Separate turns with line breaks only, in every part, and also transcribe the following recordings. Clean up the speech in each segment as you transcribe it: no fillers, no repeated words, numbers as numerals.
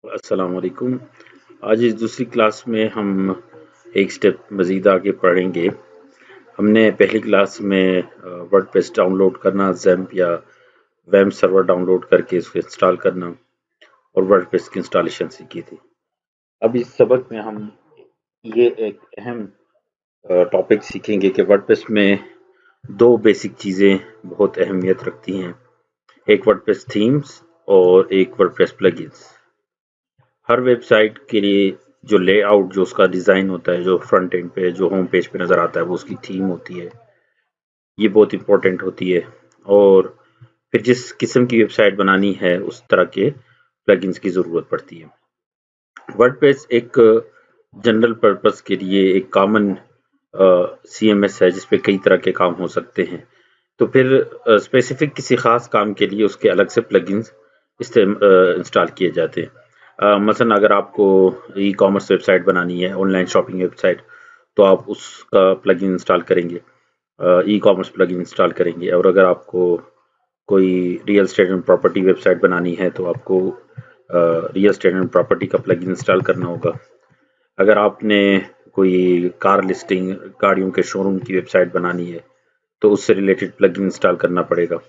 अस्सलाम वालेकुम। आज इस दूसरी क्लास में हम एक स्टेप मज़ीद आगे पढ़ेंगे। हमने पहली क्लास में वर्डप्रेस डाउनलोड करना, ज़ैम्प या वैम्प सर्वर डाउनलोड करके इसको इंस्टॉल करना और वर्डप्रेस की इंस्टॉलेशन सीखी थी। अब इस सबक में हम ये एक अहम टॉपिक सीखेंगे कि वर्डप्रेस में दो बेसिक चीज़ें बहुत अहमियत रखती हैं, एक वर्डप्रेस थीम्स और एक वर्डप्रेस प्लगइन्स। हर वेबसाइट के लिए जो लेआउट, जो उसका डिज़ाइन होता है, जो फ्रंट एंड पे, जो होम पेज पे नज़र आता है, वो उसकी थीम होती है। ये बहुत इंपॉर्टेंट होती है। और फिर जिस किस्म की वेबसाइट बनानी है, उस तरह के प्लगइन्स की ज़रूरत पड़ती है। वर्डप्रेस एक जनरल पर्पस के लिए एक कॉमन CMS है, जिसपे कई तरह के काम हो सकते हैं। तो फिर स्पेसिफिक किसी खास काम के लिए उसके अलग से प्लगइन्स इंस्टॉल किए जाते हैं। मसलन अगर आपको ई कॉमर्स वेबसाइट बनानी है, ऑनलाइन शॉपिंग वेबसाइट, तो आप उसका प्लगइन इंस्टॉल करेंगे, ई कॉमर्स प्लगइन इंस्टॉल करेंगे। और अगर आपको कोई real estate and property website बनानी है, तो आपको रियल एस्टेट एंड प्रॉपर्टी का प्लगइन इंस्टॉल करना होगा। अगर आपने कोई कार लिस्टिंग, गाड़ियों के शोरूम की वेबसाइट बनानी है, तो उससे रिलेटेड प्लगइन इंस्टॉल करना पड़ेगा।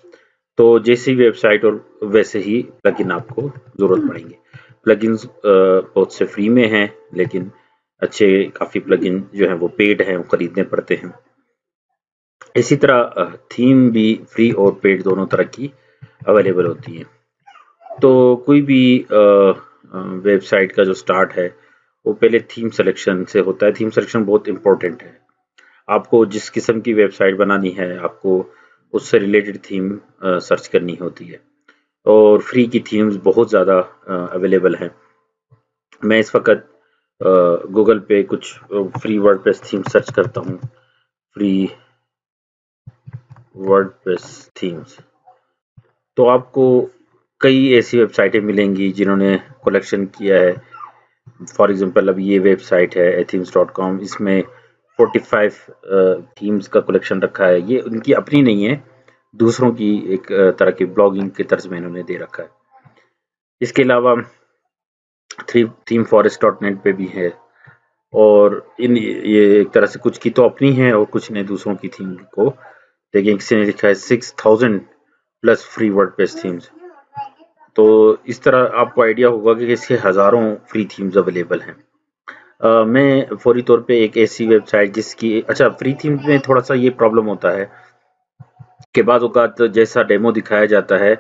तो जैसी वेबसाइट और वैसे ही प्लगइन आपको ज़रूरत पड़ेंगे। प्लगइन्स बहुत से फ्री में हैं, लेकिन अच्छे काफ़ी प्लगइन जो हैं वो पेड हैं, वो खरीदने पड़ते हैं। इसी तरह थीम भी फ्री और पेड दोनों तरह की अवेलेबल होती है। तो कोई भी वेबसाइट का जो स्टार्ट है, वो पहले थीम सिलेक्शन से होता है। थीम सिलेक्शन बहुत इंपॉर्टेंट है। आपको जिस किस्म की वेबसाइट बनानी है, आपको उससे रिलेटेड थीम सर्च करनी होती है। और फ्री की थीम्स बहुत ज़्यादा अवेलेबल हैं। मैं इस वक्त गूगल पे कुछ फ्री वर्डप्रेस थीम सर्च करता हूँ, फ्री वर्डप्रेस थीम्स। तो आपको कई ऐसी वेबसाइटें मिलेंगी जिन्होंने कलेक्शन किया है। फॉर एग्जांपल, अब ये वेबसाइट है athemes.com, इसमें 45 थीम्स का कलेक्शन रखा है। ये उनकी अपनी नहीं है, दूसरों की एक तरह की ब्लॉगिंग के तर्ज में इन्होंने दे रखा है। इसके अलावा themeforest.net पे भी है। और ये एक तरह से कुछ की तो अपनी है और कुछ ने दूसरों की थीम को, देखिए किसी ने लिखा है 6000 प्लस फ्री वर्डप्रेस थीम्स। तो इस तरह आपको आइडिया होगा कि इसके हज़ारों फ्री थीम्स अवेलेबल हैं। मैं फौरी तौर पे एक ऐसी वेबसाइट जिसकी फ्री थीम्स में थोड़ा सा ये प्रॉब्लम होता है कि बाज़ औक़ात जैसा डेमो दिखाया जाता है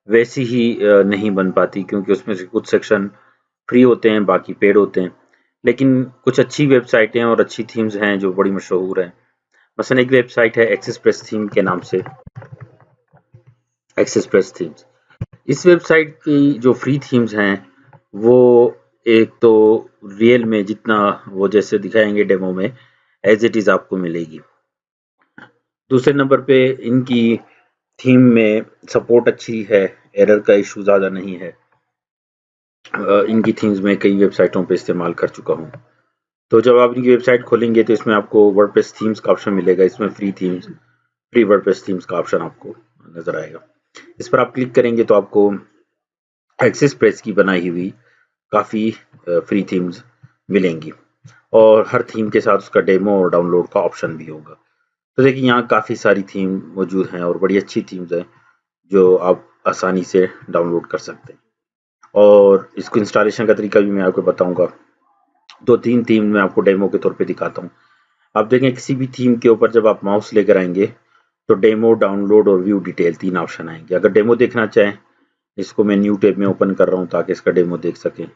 वैसी ही नहीं बन पाती, क्योंकि उसमें से कुछ सेक्शन फ्री होते हैं, बाकी पेड होते हैं। लेकिन कुछ अच्छी वेबसाइटें और अच्छी थीम्स हैं जो बड़ी मशहूर हैं। मसलन एक वेबसाइट है एक्सेस प्रेस थीम के नाम से, एक्सेस प्रेस थीम्स। इस वेबसाइट की जो फ्री थीम्स हैं, वो एक तो रियल में जितना वो जैसे दिखाएंगे डेमो में, एज इट इज़ आपको मिलेगी। दूसरे नंबर पे इनकी थीम में सपोर्ट अच्छी है, एरर का इशू ज़्यादा नहीं है। इनकी थीम्स मैं कई वेबसाइटों पे इस्तेमाल कर चुका हूँ। तो जब आप इनकी वेबसाइट खोलेंगे तो इसमें आपको वर्डप्रेस थीम्स का ऑप्शन मिलेगा। इसमें फ्री वर्डप्रेस थीम्स का ऑप्शन आपको नज़र आएगा। इस पर आप क्लिक करेंगे तो आपको एक्सेस प्रेस की बनाई हुई काफ़ी फ्री थीम्स मिलेंगी, और हर थीम के साथ उसका डेमो और डाउनलोड का ऑप्शन भी होगा। तो देखिए यहाँ काफ़ी सारी थीम मौजूद हैं और बड़ी अच्छी थीम्स हैं जो आप आसानी से डाउनलोड कर सकते हैं। और इसको इंस्टॉलेशन का तरीका भी मैं आपको बताऊंगा। 2-3 थीम मैं आपको डेमो के तौर पे दिखाता हूँ। आप देखें किसी भी थीम के ऊपर जब आप माउस लेकर आएंगे तो डेमो, डाउनलोड और व्यू डिटेल 3 ऑप्शन आएंगे। अगर डेमो देखना चाहें, इसको मैं न्यू टैब में ओपन कर रहा हूँ ताकि इसका डेमो देख सकें।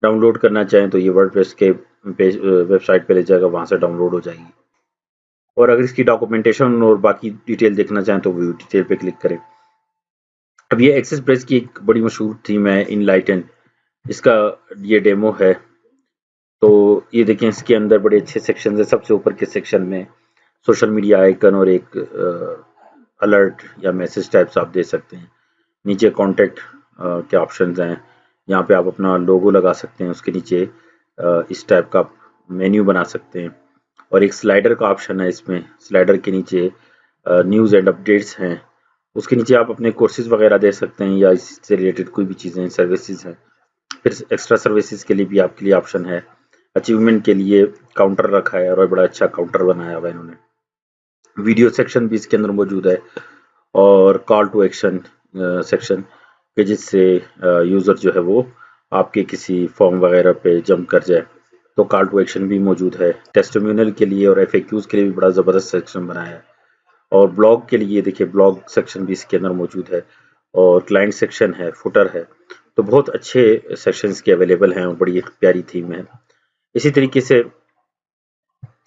डाउनलोड करना चाहें तो ये वर्डप्रेस के पेज वेबसाइट पे ले जाएगा, वहाँ से डाउनलोड हो जाएगी। और अगर इसकी डॉक्यूमेंटेशन और बाकी डिटेल देखना चाहें तो व्यू डिटेल पे क्लिक करें। अब ये एक्सेस प्रेस की एक बड़ी मशहूर थीम है इनलाइटन, इसका ये डेमो है। तो ये देखें, इसके अंदर बड़े अच्छे सेक्शन है। सबसे ऊपर के सेक्शन में सोशल मीडिया आइकन और एक अलर्ट या मैसेज टाइप्स आप दे सकते हैं। नीचे कॉन्टैक्ट के ऑप्शंस हैं, यहाँ पे आप अपना लोगो लगा सकते हैं। उसके नीचे इस टाइप का मेन्यू बना सकते हैं। और एक स्लाइडर का ऑप्शन है इसमें। स्लाइडर के नीचे न्यूज़ एंड अपडेट्स हैं। उसके नीचे आप अपने कोर्सेज वगैरह दे सकते हैं या इससे रिलेटेड कोई भी चीज़ें, सर्विसेज हैं, फिर एक्स्ट्रा सर्विसेज के लिए भी आपके लिए ऑप्शन है। अचीवमेंट के लिए काउंटर रखा है और बड़ा अच्छा काउंटर बनाया हुआ है इन्होंने। वीडियो सेक्शन भी इसके अंदर मौजूद है और कॉल टू एक्शन सेक्शन के जिससे यूज़र जो है वो आपके किसी फॉर्म वगैरह पे जंप कर जाए तो कॉल टू एक्शन भी मौजूद है। टेस्टिमोनियल के लिए और एफएक्यूज के लिए भी बड़ा ज़बरदस्त सेक्शन बनाया है और ब्लॉग के लिए देखिए ब्लॉग सेक्शन भी इसके अंदर मौजूद है और क्लाइंट सेक्शन है, फुटर है। तो बहुत अच्छे सेक्शंस के अवेलेबल हैं और बड़ी एक प्यारी थीम है। इसी तरीके से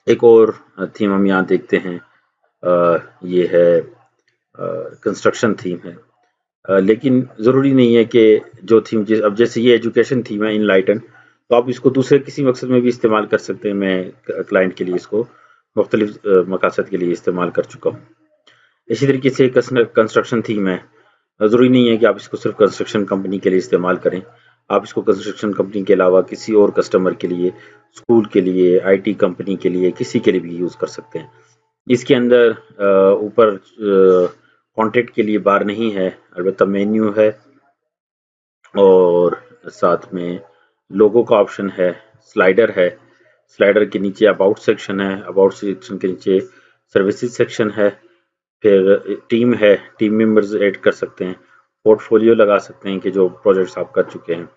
एक और थीम हम यहाँ देखते हैं, ये है कंस्ट्रक्शन थीम है। लेकिन ज़रूरी नहीं है कि जो थीम अब जैसे ये एजुकेशन थीम है इनलाइटन, तो आप इसको दूसरे किसी मकसद में भी इस्तेमाल कर सकते हैं। मैं क्लाइंट के लिए इसको मुख्तलिफ मकासद के लिए इस्तेमाल कर चुका हूँ। इसी तरीके से कंस्ट्रक्शन थीम है। ज़रूरी नहीं है कि आप इसको सिर्फ कंस्ट्रक्शन कंपनी के लिए इस्तेमाल करें। आप इसको कंस्ट्रक्शन कंपनी के अलावा किसी और कस्टमर के लिए, स्कूल के लिए, आईटी कंपनी के लिए, किसी के लिए भी यूज़ कर सकते हैं। इसके अंदर ऊपर कॉन्टैक्ट के लिए बार नहीं है, अलबत्ता मेन्यू है और साथ में लोगो का ऑप्शन है, स्लाइडर है। स्लाइडर के नीचे अबाउट सेक्शन है, अबाउट सेक्शन के नीचे सर्विसेज सेक्शन है, फिर टीम है, टीम मेंबर्स ऐड कर सकते हैं, पोर्टफोलियो लगा सकते हैं कि जो प्रोजेक्ट्स आप कर चुके हैं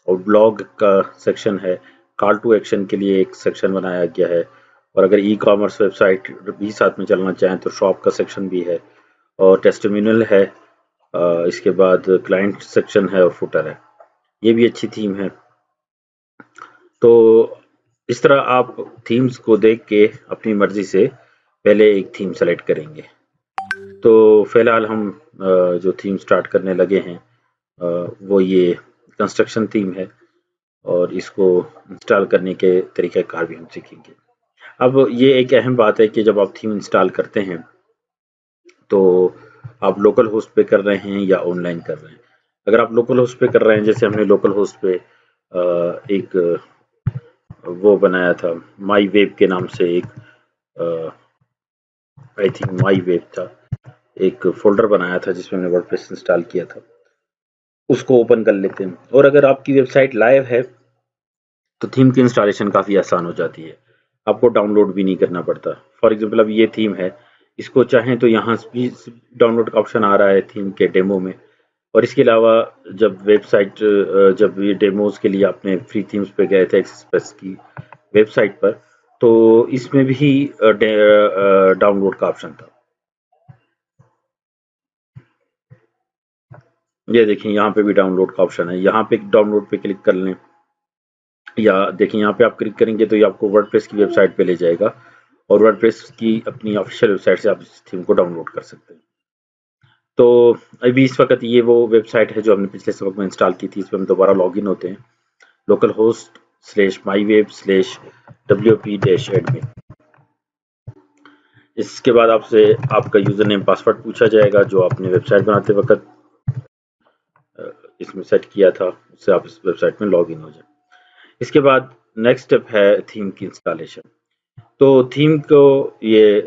और ब्लॉग का सेक्शन है। कॉल टू एक्शन के लिए एक सेक्शन बनाया गया है और अगर ई कॉमर्स वेबसाइट भी साथ में चलना चाहें तो शॉप का सेक्शन भी है और टेस्टिमोनियल है। इसके बाद क्लाइंट सेक्शन है और फुटर है। ये भी अच्छी थीम है। तो इस तरह आप थीम्स को देख के अपनी मर्जी से पहले एक थीम सेलेक्ट करेंगे। तो फिलहाल हम जो थीम स्टार्ट करने लगे हैं वो ये कंस्ट्रक्शन थीम है और इसको इंस्टॉल करने के तरीक़ाकार भी हम सीखेंगे। अब ये एक अहम बात है कि जब आप थीम इंस्टॉल करते हैं तो आप लोकल होस्ट पे कर रहे हैं या ऑनलाइन कर रहे हैं। अगर आप लोकल होस्ट पे कर रहे हैं, जैसे हमने लोकल होस्ट पे एक वो बनाया था माई वेब के नाम से, एक आई थिंक माई वेब था, एक फोल्डर बनाया था जिसमें हमने वर्डप्रेस इंस्टॉल किया था, उसको ओपन कर लेते हैं। और अगर आपकी वेबसाइट लाइव है तो थीम की इंस्टॉलेशन काफ़ी आसान हो जाती है, आपको डाउनलोड भी नहीं करना पड़ता। फॉर एग्जांपल अब ये थीम है, इसको चाहें तो यहाँ भी डाउनलोड का ऑप्शन आ रहा है थीम के डेमो में। और इसके अलावा जब वेबसाइट जब ये डेमोज के लिए आपने फ्री थीम्स पे गए थे एक्सप्रेस की वेबसाइट पर, तो इसमें भी डाउनलोड का ऑप्शन था। ये देखिए यहाँ पे भी डाउनलोड का ऑप्शन है, यहाँ पे डाउनलोड पे क्लिक कर लें या देखिए यहाँ पे आप क्लिक करेंगे तो ये आपको वर्डप्रेस की वेबसाइट पे ले जाएगा और वर्डप्रेस की अपनी ऑफिशियल वेबसाइट से आप इस थीम को डाउनलोड कर सकते हैं। तो अभी इस वक्त ये वो वेबसाइट है जो हमने पिछले सबक में इंस्टॉल की थी। इस पर हम दोबारा लॉगिन होते हैं, लोकल होस्ट /myweb/wp-admin। इसके बाद आपसे आपका यूजर नेम पासवर्ड पूछा जाएगा जो आपने वेबसाइट बनाते वक्त इसमें सेट किया था, उससे आप इस वेबसाइट में लॉगिन हो जाए। इसके बाद नेक्स्ट स्टेप है थीम की इंस्टॉलेशन। तो थीम को ये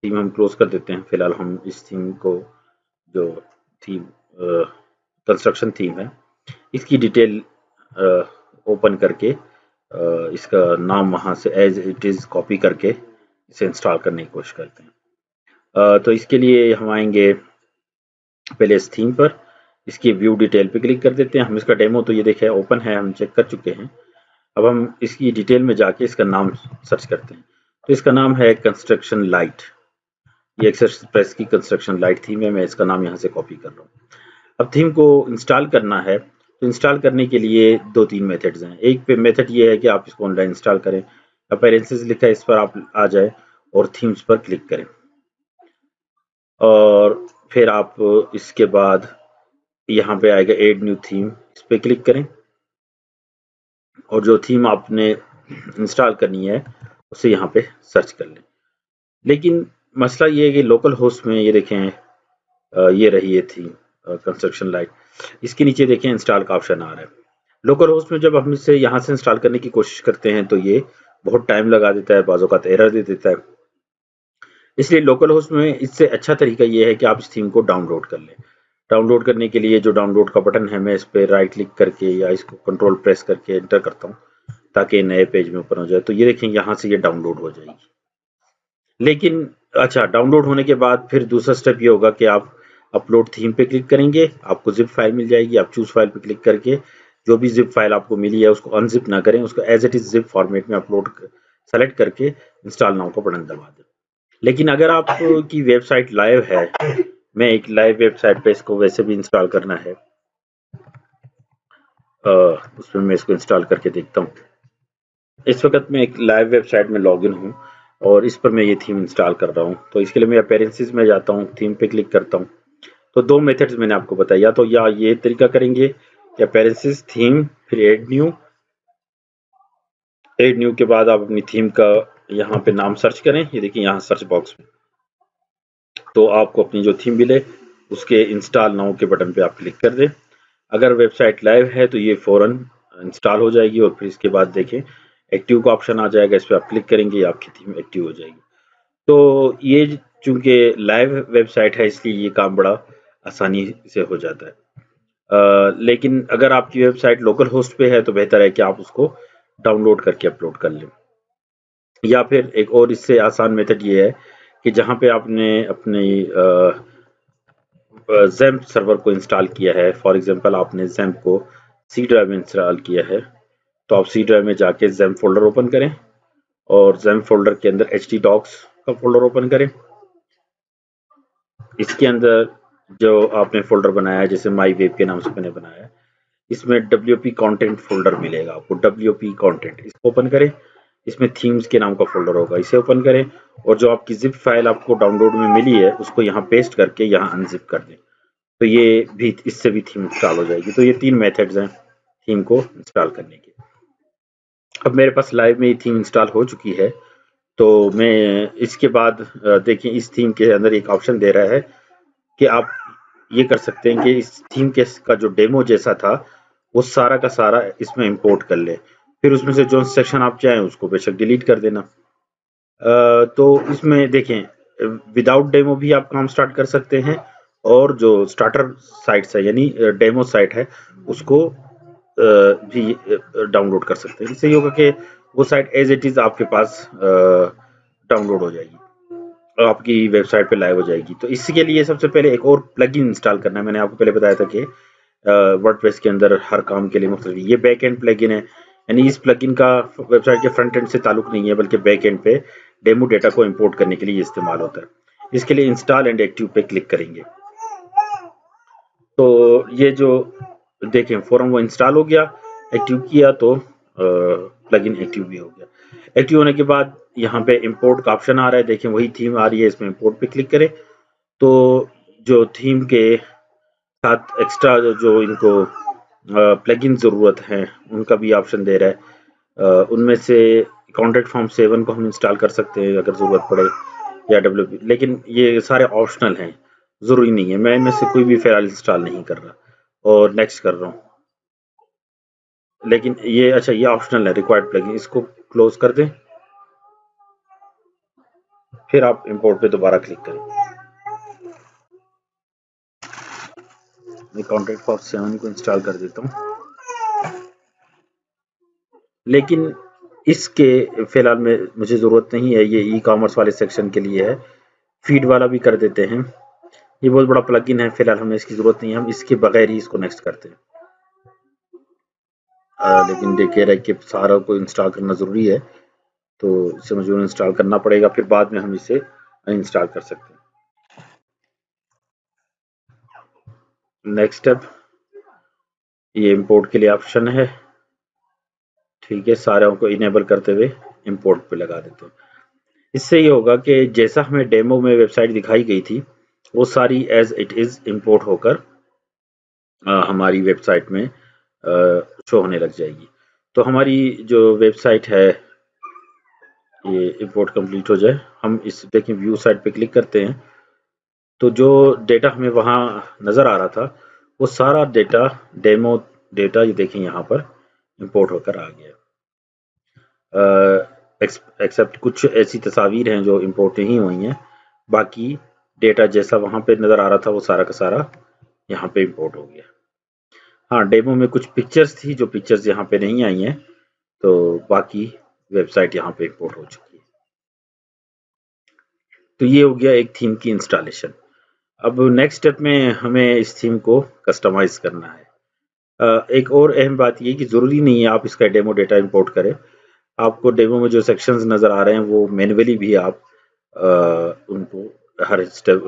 थीम हम क्लोज कर देते हैं। फिलहाल हम इस थीम को जो थीम कंस्ट्रक्शन थीम है इसकी डिटेल ओपन करके इसका नाम वहाँ से एज इट इज़ कॉपी करके इसे इंस्टॉल करने की कोशिश करते हैं। तो इसके लिए हम आएंगे पहले इस थीम पर, इसकी व्यू डिटेल पे क्लिक कर देते हैं। हम इसका डेमो तो ये देखें ओपन है, हम चेक कर चुके हैं। अब हम इसकी डिटेल में जाके इसका नाम सर्च करते हैं। तो इसका नाम है कंस्ट्रक्शन लाइट। ये एक्सप्रेस की कंस्ट्रक्शन लाइट थीम है, मैं इसका नाम यहाँ से कॉपी कर रहा हूँ। अब थीम को इंस्टॉल करना है तो इंस्टॉल करने के लिए 2-3 मेथड्स हैं। एक मेथड ये है कि आप इसको ऑनलाइन इंस्टॉल करें, अपीयरेंसेस लिखा है इस पर आप आ जाए और थीम्स पर क्लिक करें और फिर आप इसके बाद यहाँ पे आएगा एड न्यू थीम, इस पर क्लिक करें और जो थीम आपने इंस्टॉल करनी है उसे यहाँ पे सर्च कर लें। लेकिन मसला ये है कि लोकल होस्ट में ये देखें ये रही है थीम कंस्ट्रक्शन लाइट, इसके नीचे देखें इंस्टॉल का ऑप्शन आ रहा है। लोकल होस्ट में जब हम इसे यहाँ से इंस्टॉल करने की कोशिश करते हैं तो ये बहुत टाइम लगा देता है, बाज़ औक़ात एरर दे देता है। इसलिए लोकल होस्ट में इससे अच्छा तरीका ये है कि आप इस थीम को डाउनलोड कर लें। डाउनलोड करने के लिए जो डाउनलोड का बटन है, मैं इस पर राइट क्लिक करके या इसको कंट्रोल प्रेस करके एंटर करता हूँ ताकि नए पेज में ओपन हो जाए। तो ये देखें यहाँ से ये डाउनलोड हो जाएगी। लेकिन अच्छा, डाउनलोड होने के बाद फिर दूसरा स्टेप ये होगा कि आप अपलोड थीम पे क्लिक करेंगे, आपको जिप फाइल मिल जाएगी। आप चूज फाइल पे क्लिक करके जो भी जिप फाइल आपको मिली है उसको अनजिप ना करें, उसको as it is zip format में अपलोड सेलेक्ट करके इंस्टॉल नाउ का बटन दबा दें। लेकिन अगर आपकी वेबसाइट लाइव है, मैं एक लाइव वेबसाइट पे इसको वैसे भी इंस्टॉल करना है, उसमें मैं इसको इंस्टॉल करके देखता हूँ। इस वक्त मैं एक लाइव वेबसाइट में लॉगिन हूँ और इस पर मैं ये थीम इंस्टॉल कर रहा हूँ। तो इसके लिए मैं अपेरेंसेस में जाता हूँ, थीम पे क्लिक करता हूँ। तो दो मेथड्स मैंने आपको बताया, या तो या ये तरीका करेंगे कि अपेरेंसेस थीम फिर ऐड न्यू के बाद आप अपनी थीम का यहाँ पे नाम सर्च करें। ये देखिए यहाँ सर्च बॉक्स में, तो आपको अपनी जो थीम मिले उसके इंस्टॉल नाउ के बटन पे आप क्लिक कर दें। अगर वेबसाइट लाइव है तो ये फौरन इंस्टॉल हो जाएगी और फिर इसके बाद देखें एक्टिव का ऑप्शन आ जाएगा, इस पर आप क्लिक करेंगे आपकी थीम एक्टिव हो जाएगी। तो ये चूंकि लाइव वेबसाइट है इसलिए ये काम बड़ा आसानी से हो जाता है। लेकिन अगर आपकी वेबसाइट लोकल होस्ट पे है तो बेहतर है कि आप उसको डाउनलोड करके अपलोड कर लें। या फिर एक और इससे आसान मेथड ये है कि जहाँ पे आपने अपनी ज़ैम्प सर्वर को इंस्टॉल किया है, फॉर एग्जांपल आपने ज़ैम्प को सी ड्राइव में इंस्टॉल किया है, तो आप सी ड्राइव में जाके ज़ैम्प फोल्डर ओपन करें और ज़ैम्प फोल्डर के अंदर htdocs का फोल्डर ओपन करें। इसके अंदर जो आपने फोल्डर बनाया है, जैसे माई वेब के नाम से मैंने बनाया है, इसमें wp कंटेंट फोल्डर मिलेगा आपको, wp कंटेंट, इसको ओपन करें। इसमें थीम्स के नाम का फोल्डर होगा, इसे ओपन करें और जो आपकी जिप फाइल आपको डाउनलोड में मिली है उसको यहाँ पेस्ट करके यहाँ अनजिप कर दें। तो ये भी, इससे भी थीम इंस्टॉल हो जाएगी। तो ये 3 मेथड्स हैं थीम को इंस्टॉल करने के। अब मेरे पास लाइव में ये थीम इंस्टॉल हो चुकी है, तो मैं इसके बाद देखिए इस थीम के अंदर एक ऑप्शन दे रहा है कि आप ये कर सकते हैं कि इस थीम के का जो डेमो जैसा था वो सारा का सारा इसमें इंपोर्ट कर ले, फिर उसमें से जो सेक्शन आप चाहें उसको बेशक डिलीट कर देना। तो इसमें देखें विदाउट डेमो भी आप काम स्टार्ट कर सकते हैं और जो स्टार्टर साइट्स है यानी डेमो साइट है उसको भी डाउनलोड कर सकते हैं। इससे ये होगा कि वो साइट एज इट इज आपके पास डाउनलोड हो जाएगी, आपकी वेबसाइट पे लाइव हो जाएगी। तो इसके लिए सबसे पहले एक और प्लगइन इंस्टॉल करना है। मैंने आपको पहले बताया था कि वर्डप्रेस के अंदर हर काम के लिए मुख्तलिफ ये बैक एंड प्लगइन है, यानी इस प्लगइन का वेबसाइट के फ्रंट एंड से ताल्लुक नहीं है बल्कि बैक एंड पे डेमो डेटा को इंपोर्ट करने के लिए इस्तेमाल होता है। इसके लिए इंस्टॉल एंड एक्टिव पे क्लिक करेंगे तो ये जो देखें फॉर्म वो इंस्टॉल हो गया, एक्टिव किया तो प्लगइन एक्टिव भी हो गया। एक्टिव होने के बाद यहाँ पे इंपोर्ट का ऑप्शन आ रहा है, देखें वही थीम आ रही है, इसमें इंपोर्ट पे क्लिक करें तो जो थीम के साथ एक्स्ट्रा जो इनको प्लगइन ज़रूरत है उनका भी ऑप्शन दे रहा है। उनमें से कॉन्ट्रैक्ट फॉर्म 7 को हम इंस्टॉल कर सकते हैं अगर ज़रूरत पड़े, या WP, लेकिन ये सारे ऑप्शनल हैं, ज़रूरी नहीं है। मैं इनमें से कोई भी फ़िलहाल इंस्टॉल नहीं कर रहा और नेक्स्ट कर रहा हूँ। लेकिन ये अच्छा ये ऑप्शनल है, रिक्वायर्ड प्लगइन, इसको क्लोज कर दें, फिर आप इंपोर्ट पे दोबारा क्लिक करें। मैं कॉन्ट्रैक्ट फॉर्म 7 को इंस्टॉल कर देता हूँ, लेकिन इसके फिलहाल में मुझे ज़रूरत नहीं है, ये ई कॉमर्स वाले सेक्शन के लिए है। फीड वाला भी कर देते हैं, ये बहुत बड़ा प्लगइन है, फिलहाल हमें इसकी ज़रूरत नहीं है, हम इसके बगैर ही इसको नेक्स्ट करते हैं। लेकिन देखिए रहा है कि सारा को इंस्टॉल करना ज़रूरी है, तो इसे मुझे इंस्टॉल करना पड़ेगा, फिर बाद में हम इसे इंस्टॉल कर सकते हैं। नेक्स्ट स्टेप, ये इंपोर्ट के लिए ऑप्शन है, ठीक है, सारों को इनेबल करते हुए इंपोर्ट पे लगा देते हैं। इससे ये होगा कि जैसा हमें डेमो में वेबसाइट दिखाई गई थी वो सारी एज इट इज़ इंपोर्ट होकर हमारी वेबसाइट में शो होने लग जाएगी। तो हमारी जो वेबसाइट है ये इंपोर्ट कंप्लीट हो जाए, हम इस देखें व्यू साइट पे क्लिक करते हैं तो जो डेटा हमें वहाँ नज़र आ रहा था वो सारा डेटा डेमो डेटा ये देखें यहाँ पर इंपोर्ट होकर आ गया। एक्सेप्ट कुछ ऐसी तस्वीर हैं जो इंपोर्ट नहीं हुई हैं, बाकी डेटा जैसा वहाँ पे नज़र आ रहा था वो सारा का सारा यहाँ पे इंपोर्ट हो गया। हाँ, डेमो में कुछ पिक्चर्स थी, जो पिक्चर्स यहाँ पे नहीं आई हैं, तो बाकी वेबसाइट यहाँ पे इंपोर्ट हो चुकी है। तो ये हो गया एक थीम की इंस्टॉलेशन। अब नेक्स्ट स्टेप में हमें इस थीम को कस्टमाइज करना है। एक और अहम बात ये कि ज़रूरी नहीं है आप इसका डेमो डेटा इंपोर्ट करें। आपको डेमो में जो सेक्शंस नज़र आ रहे हैं वो मैन्युअली भी आप उनको हर स्टेप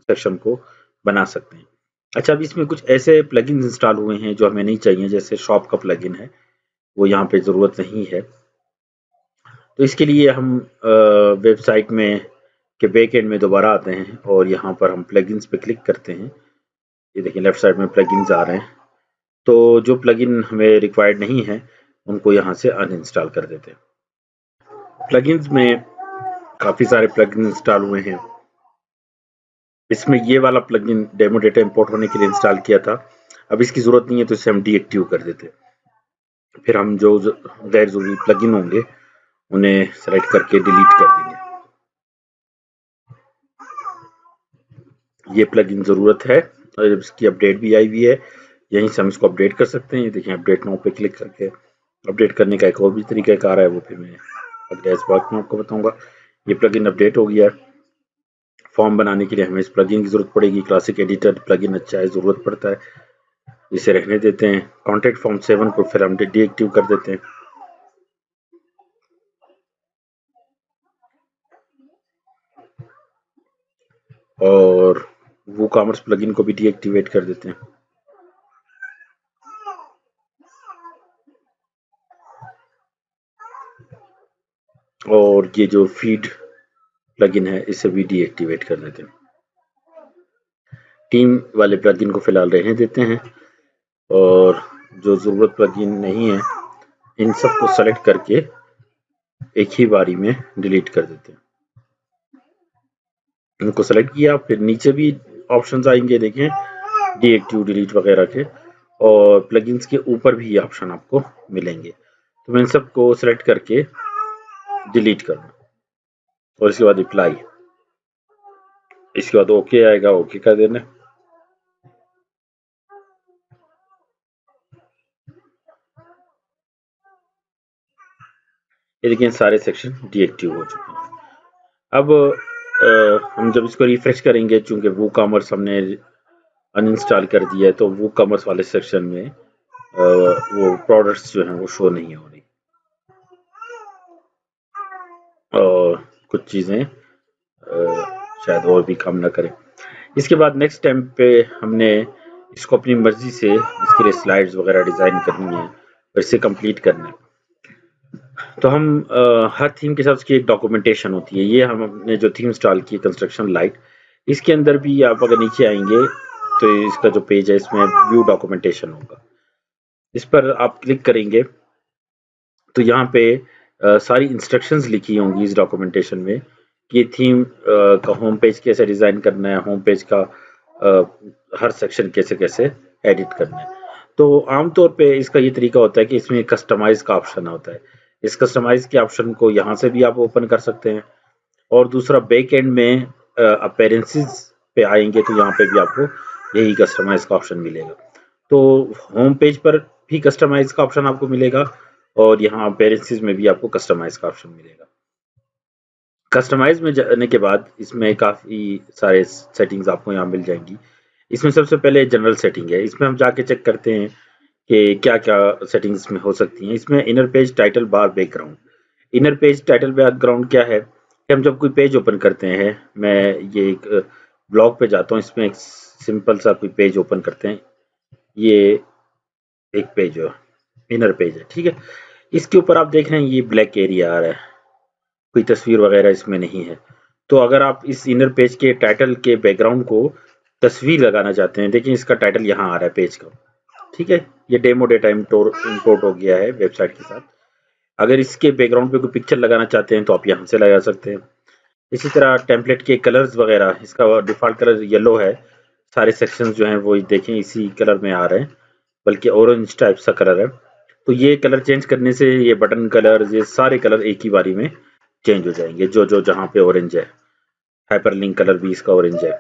सेक्शन को बना सकते हैं। अच्छा, अब इसमें कुछ ऐसे प्लगइन्स इंस्टॉल हुए हैं जो हमें नहीं चाहिए, जैसे शॉप का प्लगइन है, वो यहाँ पे ज़रूरत नहीं है। तो इसके लिए हम वेबसाइट में के बैक एंड में दोबारा आते हैं और यहाँ पर हम प्लगइन्स पे क्लिक करते हैं। ये देखिए लेफ्ट साइड में प्लगइन्स आ रहे हैं। तो जो प्लगइन हमें रिक्वायर्ड नहीं है उनको यहाँ से अनइंस्टॉल कर देते हैं। प्लगइन्स में काफ़ी सारे प्लगइन इंस्टॉल हुए हैं। इसमें ये वाला प्लगइन डेमो डेटा इंपोर्ट होने के लिए इंस्टॉल किया था। अब इसकी ज़रूरत नहीं है तो इसे हम डीएक्टिव कर देते हैं। फिर हम जो गैर ज़रूरी प्लगइन होंगे उन्हें सेलेक्ट करके डिलीट कर देंगे। ये प्लगइन ज़रूरत है और इसकी अपडेट भी आई हुई है, यहीं से हम इसको अपडेट कर सकते हैं। देखिए अपडेट नाउ पे क्लिक करके अपडेट करने का एक और भी तरीकाकार है, वो फिर मैं अगले पार्ट में आपको बताऊंगा। ये प्लगइन अपडेट हो गया है। फॉर्म बनाने के लिए हमें इस प्लगइन की ज़रूरत पड़ेगी। क्लासिक एडिटर प्लगइन अच्छा है, ज़रूरत पड़ता है, इसे रहने देते हैं। कॉन्टैक्ट फॉर्म 7 को फिर हम डीएक्टिव कर देते हैं। और वो कॉमर्स प्लगइन को भी डीएक्टिवेट कर देते हैं। और ये जो फीड प्लगइन है इसे भी डीएक्टिवेट कर देते हैं। टीम वाले प्लगइन को फिलहाल रहने देते हैं और जो ज़रूरत प्लगइन नहीं है इन सब को सेलेक्ट करके एक ही बारी में डिलीट कर देते हैं। इनको सेलेक्ट किया, फिर नीचे भी ऑप्शंस आएंगे, देखें डीएक्टिव डिलीट वगैरह के, और प्लगइन्स के ऊपर भी ये ऑप्शन आपको मिलेंगे। तो मैं इन सबको सेलेक्ट करके डिलीट कर दूँ और इसके बाद अप्लाई, इसके बाद ओके आएगा, ओके कर देना। ये देखिए सारे सेक्शन डीएक्टिव हो चुके हैं। अब हम जब इसको रिफ्रेश करेंगे, चूंकि वो कॉमर्स हमने अनइंस्टॉल कर दिया है, तो वो कॉमर्स वाले सेक्शन में वो प्रोडक्ट्स जो हैं वो शो नहीं हो रही और कुछ चीज़ें शायद और भी काम ना करें। इसके बाद नेक्स्ट टाइम पे हमने इसको अपनी मर्जी से इसके लिए स्लाइड्स वगैरह डिज़ाइन करनी है और इसे कंप्लीट करना है। तो हम हर थीम के साथ उसकी एक डॉक्यूमेंटेशन होती है। ये हमने जो थीम इंस्टॉल की कंस्ट्रक्शन लाइट, इसके अंदर भी आप अगर नीचे आएंगे तो इसका जो पेज है इसमें व्यू डॉक्यूमेंटेशन होगा। इस पर आप क्लिक करेंगे तो यहाँ पे सारी इंस्ट्रक्शंस लिखी होंगी इस डॉक्यूमेंटेशन में कि थीम का होम पेज कैसे डिज़ाइन करना है, होम पेज का हर सेक्शन कैसे कैसे एडिट करना है। तो आमतौर पे इसका ये तरीका होता है कि इसमें कस्टमाइज का ऑप्शन होता है। इस कस्टमाइज के ऑप्शन को यहाँ से भी आप ओपन कर सकते हैं, और दूसरा बैक एंड में अपीयरेंसेस पे आएंगे तो यहाँ पे भी आपको यही कस्टमाइज का ऑप्शन मिलेगा। तो होम पेज पर भी कस्टमाइज का ऑप्शन आपको मिलेगा और यहाँ अपीयरेंसेस में भी आपको कस्टमाइज का ऑप्शन मिलेगा। कस्टमाइज में जाने के बाद इसमें काफ़ी सारे सेटिंग्स आपको यहाँ मिल जाएंगी। इसमें सबसे पहले जनरल सेटिंग है, इसमें हम जाके चेक करते हैं कि क्या क्या सेटिंग्स में हो सकती हैं। इसमें inner page title bar background. Inner page title background क्या है कि हम जब कोई पेज ओपन करते हैं, मैं ये एक ब्लॉग पे जाता हूँ, इसमें एक सिंपल सा कोई पेज ओपन करते हैं, ये एक पेज है, इनर पेज है, ठीक है। इसके ऊपर आप देख रहे हैं ये ब्लैक एरिया आ रहा है, कोई तस्वीर वगैरह इसमें नहीं है। तो अगर आप इस इनर पेज के टाइटल के बैकग्राउंड को तस्वीर लगाना चाहते हैं, देखिए इसका टाइटल यहाँ आ रहा है पेज का, ठीक है। ये डेमो डेटा इंपोर्ट हो गया है वेबसाइट के साथ। अगर इसके बैकग्राउंड पे कोई पिक्चर लगाना चाहते हैं तो आप यहाँ से लगा सकते हैं। इसी तरह टेम्पलेट के कलर्स वगैरह, इसका डिफ़ॉल्ट कलर येलो है, सारे सेक्शंस जो हैं वो देखें इसी कलर में आ रहे हैं, बल्कि ऑरेंज टाइप सा कलर है। तो ये कलर चेंज करने से ये बटन कलर, ये सारे कलर एक ही बारी में चेंज हो जाएंगे, जो जो जहाँ पे ऑरेंज है। हाइपरलिंक कलर भी इसका ऑरेंज है।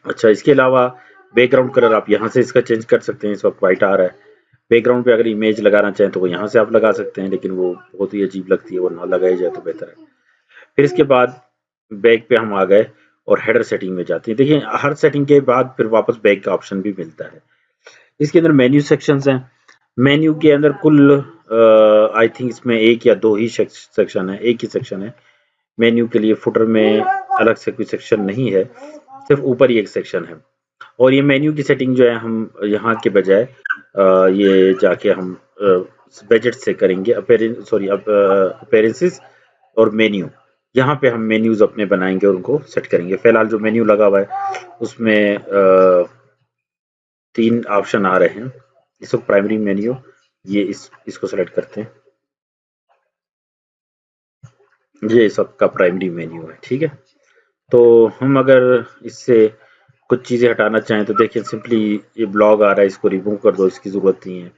अच्छा, इसके अलावा बैकग्राउंड कलर आप यहाँ से इसका चेंज कर सकते हैं, इस वक्त वाइट आ रहा है। बैकग्राउंड पे अगर इमेज लगाना चाहें तो वो यहाँ से आप लगा सकते हैं, लेकिन वो बहुत ही अजीब लगती है, वो ना लगाई जाए तो बेहतर है। फिर इसके बाद बैक पे हम आ गए और हेडर सेटिंग में जाते हैं। देखिए हर सेटिंग के बाद फिर वापस बैक का ऑप्शन भी मिलता है। इसके अंदर मेन्यू सेक्शंस हैं। मेन्यू के अंदर कुल आई थिंक इसमें एक या दो ही सेक्शन है, एक ही सेक्शन है मेन्यू के लिए। फुटर में अलग से कोई सेक्शन नहीं है, सिर्फ ऊपर ही एक सेक्शन है। और ये मेन्यू की सेटिंग जो है हम यहाँ के बजाय ये जाके हम बजट से करेंगे, अपीयरेंसेस और मेन्यू। यहाँ पे हम मेन्यूज अपने बनाएंगे और उनको सेट करेंगे। फिलहाल जो मेन्यू लगा हुआ है उसमें 3 ऑप्शन आ रहे हैं। इसको प्राइमरी मेन्यू, ये इसको सेलेक्ट करते हैं, ये सबका प्राइमरी मेन्यू है, ठीक है। तो हम अगर इससे कुछ चीज़ें हटाना चाहें तो देखिए सिंपली ये ब्लॉग आ रहा है, इसको रिमूव कर दो, इसकी ज़रूरत नहीं है।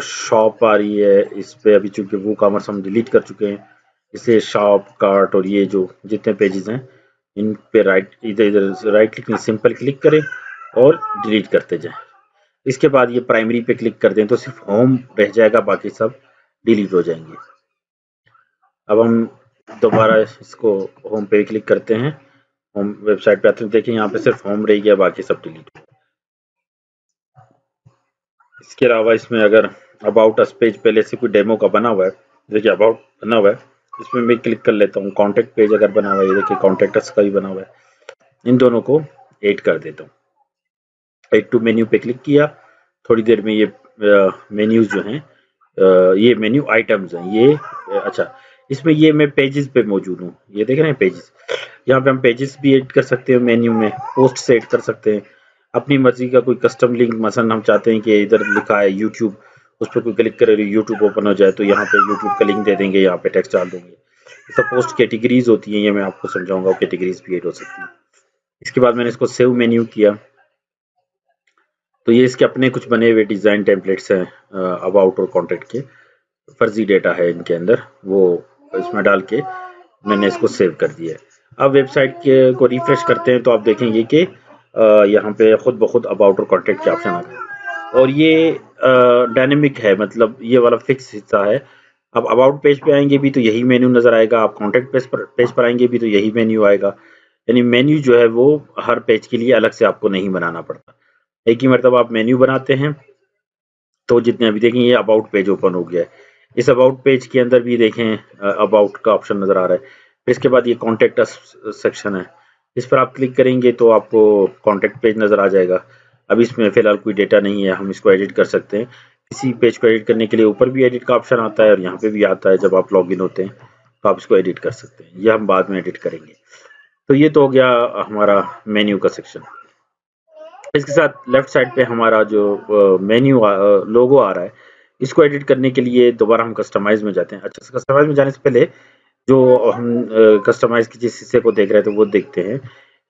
शॉप आ रही है, इस पे अभी चूंकि वो कॉमर्स हम डिलीट कर चुके हैं, इसलिए शॉप, कार्ट और ये जो जितने पेजेस हैं इन पे इधर इधर राइट क्लिक, सिंपल क्लिक करें और डिलीट करते जाएं। इसके बाद ये प्राइमरी पे क्लिक कर दें तो सिर्फ होम रह जाएगा, बाकी सब डिलीट हो जाएंगे। अब हम दोबारा इसको होम पे क्लिक करते हैं, होम वेबसाइट पे आते हैं, देखिए यहाँ पे सिर्फ होम रह गया, बाकी सब डिलीट हो गया। इसके अलावा इसमें अगर अबाउट अस पेज पहले से कोई डेमो का बना हुआ है, देखिए अबाउट बना हुआ है, इसमें मैं क्लिक कर लेता हूँ। कॉन्टेक्ट पेज अगर बना हुआ है, देखिए कॉन्टेक्ट अस का भी बना हुआ है, इन दोनों को ऐड कर देता हूँ। ऐड टू मेन्यू पे क्लिक किया, थोड़ी देर में ये मेन्यूज जो हैं, ये मेन्यू आइटम्स हैं ये। अच्छा, इसमें ये मैं पेजेस पे मौजूद हूँ, ये देख रहे हैं पेजेस। यहाँ पे हम पेजेस भी ऐड कर सकते हैं मेन्यू में, पोस्ट से ऐड कर सकते हैं अपनी मर्जी का कोई कस्टम लिंक। मसलन हम चाहते हैं कि इधर लिखा है यूट्यूब, उस पर कोई क्लिक करे यूट्यूब ओपन हो जाए, तो यहाँ पे यूट्यूब का लिंक दे देंगे, यहाँ पे टेक्स्ट डाल देंगे। ये सब पोस्ट कैटेगरीज होती हैं, ये मैं आपको समझाऊंगा, कैटेगरीज भी ऐड हो सकती है। इसके बाद मैंने इसको सेव मेन्यू किया, तो ये इसके अपने कुछ बने हुए डिज़ाइन टेम्पलेट्स हैं अबाउट और कॉन्टेक्ट के, फर्जी डेटा है इनके अंदर, वो इसमें डाल के मैंने इसको सेव कर दिया है। अब वेबसाइट के को रिफ्रेश करते हैं तो आप देखेंगे कि यहाँ पे खुद ब खुद अबाउट और कॉन्टेक्ट के ऑप्शन आ गए, और ये डायनेमिक है, मतलब ये वाला फिक्स हिस्सा है। अब अबाउट पेज पे आएंगे भी तो यही मेन्यू नज़र आएगा, आप कॉन्टेक्ट पेज पर आएंगे भी तो यही मेन्यू आएगा। यानी मेन्यू जो है वो हर पेज के लिए अलग से आपको नहीं बनाना पड़ता, एक ही मरतबा आप मेन्यू बनाते हैं। तो जितने अभी देखें ये अबाउट पेज ओपन हो गया है, इस अबाउट पेज के अंदर भी देखें अबाउट का ऑप्शन नज़र आ रहा है। फिर इसके बाद ये कॉन्टेक्ट अस सेक्शन है, इस पर आप क्लिक करेंगे तो आपको कॉन्टेक्ट पेज नज़र आ जाएगा। अब इसमें फिलहाल कोई डेटा नहीं है, हम इसको एडिट कर सकते हैं। किसी पेज को एडिट करने के लिए ऊपर भी एडिट का ऑप्शन आता है और यहाँ पे भी आता है, जब आप लॉगिन होते हैं तो आप इसको एडिट कर सकते हैं, ये हम बाद में एडिट करेंगे। तो ये तो हो गया हमारा मेन्यू का सेक्शन। इसके साथ लेफ्ट साइड पे हमारा जो मेन्यू लोगो आ रहा है, इसको एडिट करने के लिए दोबारा हम कस्टमाइज में जाते हैं। अच्छा, कस्टमाइज में जाने से पहले जो हम कस्टमाइज की जिस हिस्से को देख रहे थे वो देखते हैं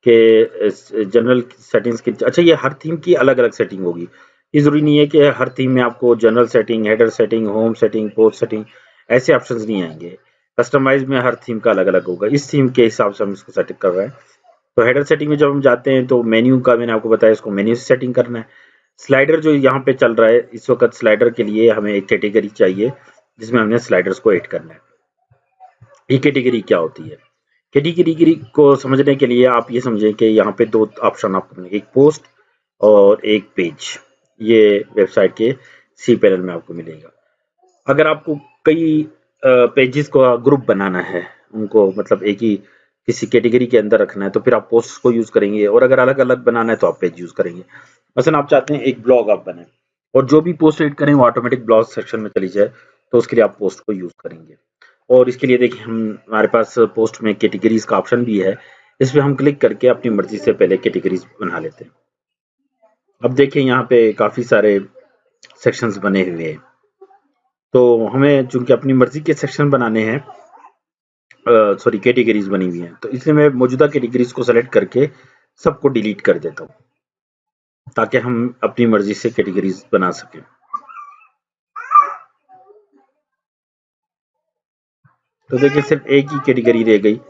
कि जनरल सेटिंग्स की। अच्छा, ये हर थीम की अलग अलग सेटिंग होगी, ये जरूरी नहीं है कि हर थीम में आपको general setting, header setting, home setting, post setting ऐसे ऑप्शंस नहीं आएंगे। कस्टमाइज में हर थीम का अलग अलग होगा, इस थीम के हिसाब से हम इसको सेटिंग कर रहे हैं। तो हेडर सेटिंग में जब हम जाते हैं तो मेन्यू का मैंने आपको बताया, इसको मेन्यू से सेटिंग करना है। स्लाइडर जो यहाँ पे चल रहा है इस वक्त, स्लाइडर के लिए हमें एक कैटेगरी चाहिए जिसमें हमने स्लाइडर्स को ऐड करना है। ये कैटेगरी क्या होती है? कैटेगरी को समझने के लिए आप ये समझें कि यहाँ पे दो ऑप्शन आपको मिलेंगे, एक पोस्ट और एक पेज। ये वेबसाइट के सी पैनल में आपको मिलेगा। अगर आपको कई पेजेस को ग्रुप बनाना है, उनको मतलब एक ही किसी कैटेगरी के अंदर रखना है, तो फिर आप पोस्ट को यूज करेंगे, और अगर अलग अलग बनाना है तो आप पेज यूज करेंगे। मसलन आप चाहते हैं एक ब्लॉग आप बनाए और जो भी पोस्ट एड करें वो ऑटोमेटिक ब्लॉग सेक्शन में चली जाए, तो उसके लिए आप पोस्ट को यूज करेंगे। और इसके लिए देखिए हमारे पास पोस्ट में कैटेगरीज का ऑप्शन भी है, इसमें हम क्लिक करके अपनी मर्जी से पहले कैटेगरीज बना लेते हैं। अब देखिए यहाँ पे काफी सारे सेक्शंस बने हुए हैं, तो हमें चूंकि अपनी मर्जी के सेक्शन बनाने हैं, सॉरी कैटेगरीज बनी हुई हैं, तो इसलिए मैं मौजूदा कैटेगरीज को सेलेक्ट करके सबको डिलीट कर देता हूँ ताकि हम अपनी मर्जी से कैटेगरीज बना सकें। तो देखिए सिर्फ एक ही कैटेगरी रह गई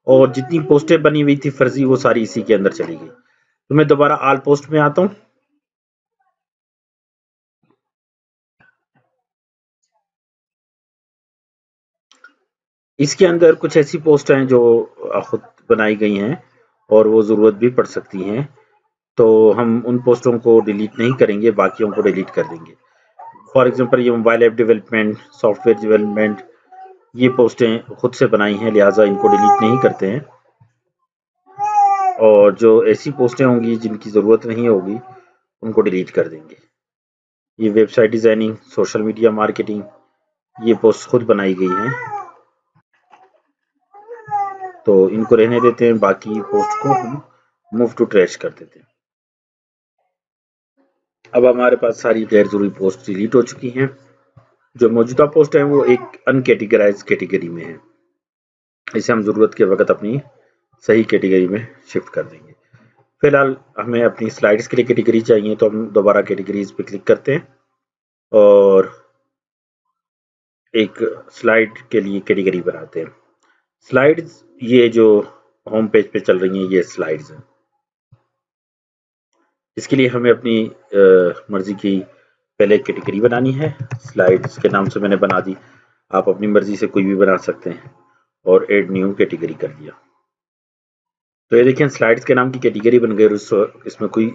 और जितनी पोस्टें बनी हुई थी फर्जी वो सारी इसी के अंदर चली गई। तो मैं दोबारा ऑल पोस्ट में आता हूँ। इसके अंदर कुछ ऐसी पोस्ट हैं जो खुद बनाई गई हैं और वो ज़रूरत भी पड़ सकती हैं, तो हम उन पोस्टों को डिलीट नहीं करेंगे, बाकियों को डिलीट कर देंगे। फॉर एग्जांपल ये mobile app development, software development, ये पोस्टें खुद से बनाई हैं, लिहाजा इनको डिलीट नहीं करते हैं। और जो ऐसी पोस्टें होंगी जिनकी ज़रूरत नहीं होगी उनको डिलीट कर देंगे। ये website designing, social media marketing, ये पोस्ट खुद बनाई गई हैं, तो इनको रहने देते हैं, बाकी पोस्ट को हम मूव टू ट्रैश कर देते हैं। अब हमारे पास सारी गैर ज़रूरी पोस्ट डिलीट हो चुकी हैं। जो मौजूदा पोस्ट है वो एक अनकैटेगराइज कैटेगरी में है, इसे हम ज़रूरत के वक्त अपनी सही कैटेगरी में शिफ्ट कर देंगे। फिलहाल हमें अपनी स्लाइड्स के लिए कैटेगरी चाहिए, तो हम दोबारा कैटेगरीज पे क्लिक करते हैं और एक स्लाइड के लिए कैटेगरी बनाते हैं। स्लाइड्स, ये जो होम पेज पे चल रही हैं ये स्लाइड्स हैं। इसके लिए हमें अपनी मर्जी की पहले कैटेगरी बनानी है। स्लाइड्स के नाम से मैंने बना दी, आप अपनी मर्जी से कोई भी बना सकते हैं और ऐड न्यू कैटेगरी कर दिया। तो ये देखिए स्लाइड्स के नाम की कैटेगरी बन गई और इसमें कोई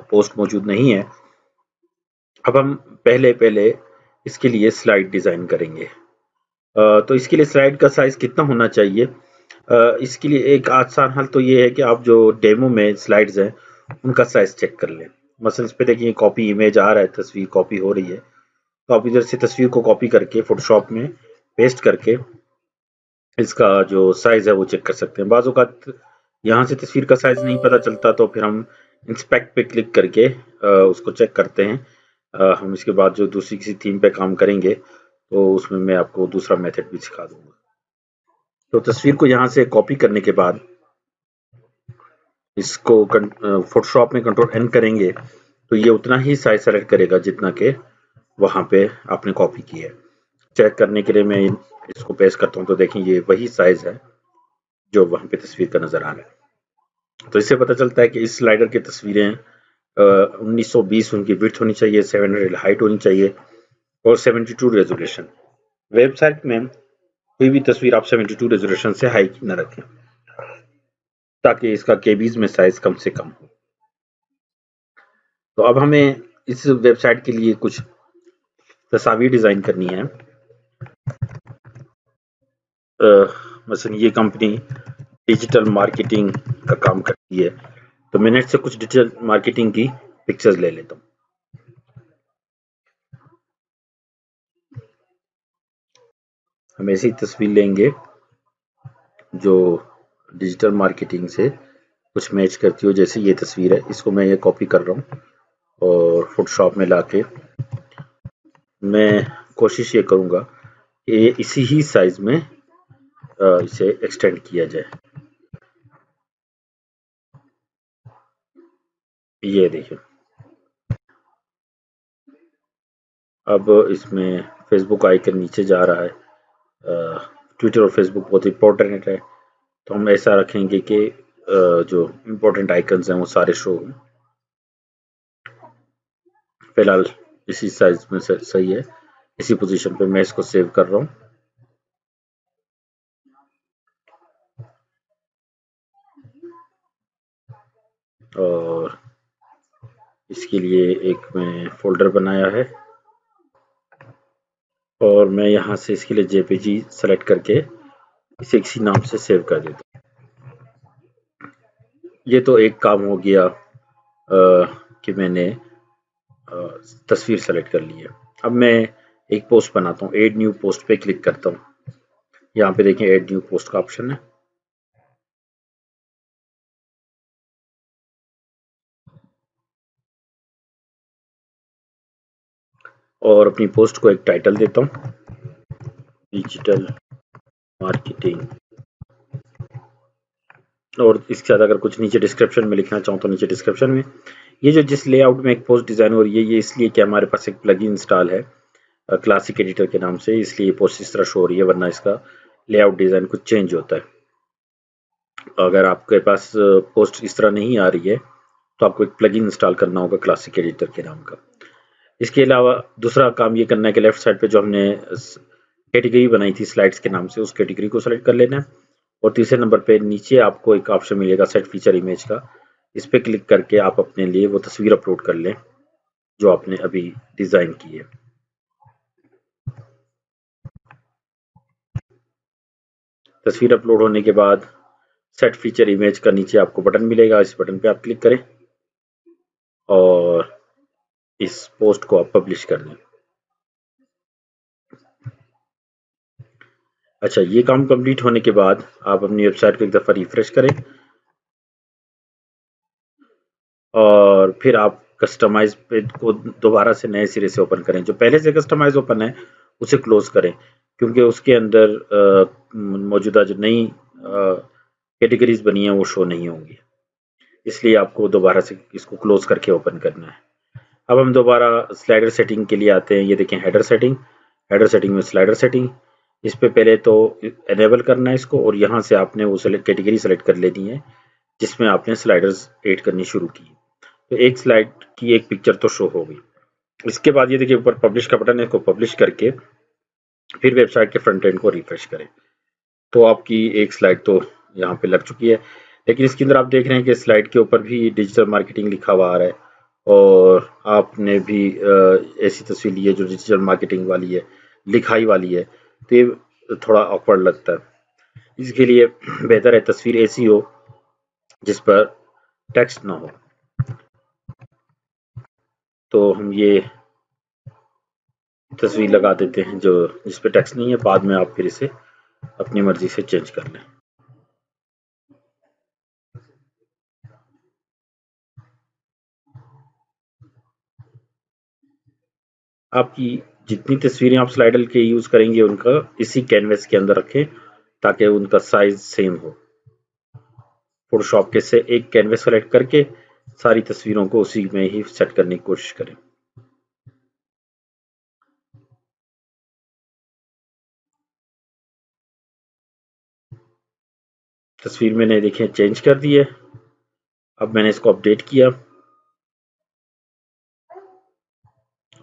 पोस्ट मौजूद नहीं है। अब हम पहले इसके लिए स्लाइड डिज़ाइन करेंगे। तो इसके लिए स्लाइड का साइज़ कितना होना चाहिए, इसके लिए एक आसान हल तो ये है कि आप जो डेमो में स्लाइड्स हैं उनका साइज़ चेक कर लें। मसलन इस पे देखिए कॉपी इमेज आ रहा है, तस्वीर कॉपी हो रही है, तो आप इधर से तस्वीर को कॉपी करके फोटोशॉप में पेस्ट करके इसका जो साइज़ है वो चेक कर सकते हैं। बाज़ औक़ात यहाँ से तस्वीर का साइज़ नहीं पता चलता, तो फिर हम इंस्पेक्ट पे क्लिक करके उसको चेक करते हैं। हम इसके बाद जो दूसरी किसी थीम पे काम करेंगे तो उसमें मैं आपको दूसरा मेथड भी सिखा दूंगा। तो तस्वीर को यहाँ से कॉपी करने के बाद इसको फोटोशॉप में कंट्रोल एन करेंगे तो ये उतना ही साइज सेलेक्ट करेगा जितना के वहाँ पे आपने कॉपी की है। चेक करने के लिए मैं इसको पेस्ट करता हूँ, तो देखें ये वही साइज है जो वहाँ पे तस्वीर का नजर आ रहा है। तो इससे पता चलता है कि इस स्लाइडर की तस्वीरें 1920 उनकी विड्थ होनी चाहिए, 700 हाइट होनी चाहिए और 72 रेजोल्यूशन। वेबसाइट में कोई भी तस्वीर आप 72 रेजोल्यूशन से हाई न रखें ताकि इसका केबीज में साइज कम से कम हो। तो अब हमें इस वेबसाइट के लिए कुछ तस्वीर डिजाइन करनी है। मसलन ये कंपनी डिजिटल मार्केटिंग का काम करती है, तो मैं नेट से कुछ डिजिटल मार्केटिंग की पिक्चर्स ले लेता हूँ। हम ऐसी तस्वीर लेंगे जो डिजिटल मार्केटिंग से कुछ मैच करती हो, जैसे ये तस्वीर है, इसको मैं ये कॉपी कर रहा हूँ और फोटोशॉप में लाके मैं कोशिश ये करूँगा कि इसी ही साइज में इसे एक्सटेंड किया जाए। ये देखिए अब इसमें फेसबुक आइकन नीचे जा रहा है। ट्विटर और फेसबुक बहुत इंपॉर्टेंट है, तो हम ऐसा रखेंगे कि जो इम्पोर्टेंट आइकन्स हैं वो सारे शो हों। फिलहाल इसी साइज में सही है, इसी पोजीशन पे मैं इसको सेव कर रहा हूँ। और इसके लिए एक मैं फोल्डर बनाया है और मैं यहाँ से इसके लिए जेपीजी सेलेक्ट करके इसे किसी नाम से सेव कर देता हूँ। ये तो एक काम हो गया कि मैंने तस्वीर सेलेक्ट कर ली है। अब मैं एक पोस्ट बनाता हूँ, ऐड न्यू पोस्ट पे क्लिक करता हूँ। यहाँ पे देखें ऐड न्यू पोस्ट का ऑप्शन है। और अपनी पोस्ट को एक टाइटल देता हूँ, डिजिटल मार्केटिंग, और इसके साथ अगर कुछ नीचे डिस्क्रिप्शन में लिखना चाहूँ तो नीचे डिस्क्रिप्शन में। ये जो जिस लेआउट में एक पोस्ट डिज़ाइन हो रही है ये इसलिए कि हमारे पास एक प्लगइन इंस्टॉल है क्लासिक एडिटर के नाम से, इसलिए पोस्ट इस तरह शो हो रही है, वरना इसका लेआउट डिज़ाइन कुछ चेंज होता है। अगर आपके पास पोस्ट इस तरह नहीं आ रही है तो आपको एक प्लगइन इंस्टॉल करना होगा क्लासिक एडिटर के नाम का। इसके अलावा दूसरा काम ये करना है कि लेफ्ट साइड पे जो हमने कैटेगरी बनाई थी स्लाइड्स के नाम से, उस कैटेगरी को सेलेक्ट कर लेना है। और तीसरे नंबर पे नीचे आपको एक ऑप्शन मिलेगा सेट फीचर इमेज का, इस पे क्लिक करके आप अपने लिए वो तस्वीर अपलोड कर लें जो आपने अभी डिजाइन की है। तस्वीर अपलोड होने के बाद सेट फीचर इमेज का नीचे आपको बटन मिलेगा, इस बटन पे आप क्लिक करें और इस पोस्ट को आप पब्लिश कर दें। अच्छा, ये काम कंप्लीट होने के बाद आप अपनी वेबसाइट को एक दफ़ा रिफ्रेश करें और फिर आप कस्टमाइज पेज को दोबारा से नए सिरे से ओपन करें। जो पहले से कस्टमाइज ओपन है उसे क्लोज करें, क्योंकि उसके अंदर मौजूदा जो नई कैटेगरीज बनी हैं वो शो नहीं होंगी, इसलिए आपको दोबारा से इसको क्लोज करके ओपन करना है। अब हम दोबारा स्लाइडर सेटिंग के लिए आते हैं। ये देखें हेडर सेटिंग में स्लाइडर सेटिंग, इस पे पहले तो एनेबल करना है इसको, और यहाँ से आपने वो कैटेगरी सेलेक्ट कर लेनी है जिसमें आपने स्लाइडर्स ऐड करनी शुरू की। तो एक स्लाइड की एक पिक्चर तो शो हो गई। इसके बाद ये देखिए ऊपर पब्लिश का बटन है, इसको पब्लिश करके फिर वेबसाइट के फ्रंट एंड को रिफ्रेश करें तो आपकी एक स्लाइड तो यहाँ पे लग चुकी है। लेकिन इसके अंदर आप देख रहे हैं कि स्लाइड के ऊपर भी डिजिटल मार्केटिंग लिखा हुआ आ रहा है, और आपने भी ऐसी तस्वीर ली है जो डिजिटल मार्केटिंग वाली है, लिखाई वाली है, तो ये थोड़ा ऑकवर्ड लगता है। इसके लिए बेहतर है तस्वीर ऐसी हो जिस पर टेक्स्ट ना हो। तो हम ये तस्वीर लगा देते हैं जो जिस पे टेक्स्ट नहीं है, बाद में आप फिर इसे अपनी मर्जी से चेंज कर लें। आपकी जितनी तस्वीरें आप स्लाइडर के यूज करेंगे उनका इसी कैनवस के अंदर रखें ताकि उनका साइज सेम हो। फोटोशॉप के से एक कैनवस सेलेक्ट करके सारी तस्वीरों को उसी में ही सेट करने की कोशिश करें। तस्वीर मैंने देखें चेंज कर दी है। अब मैंने इसको अपडेट किया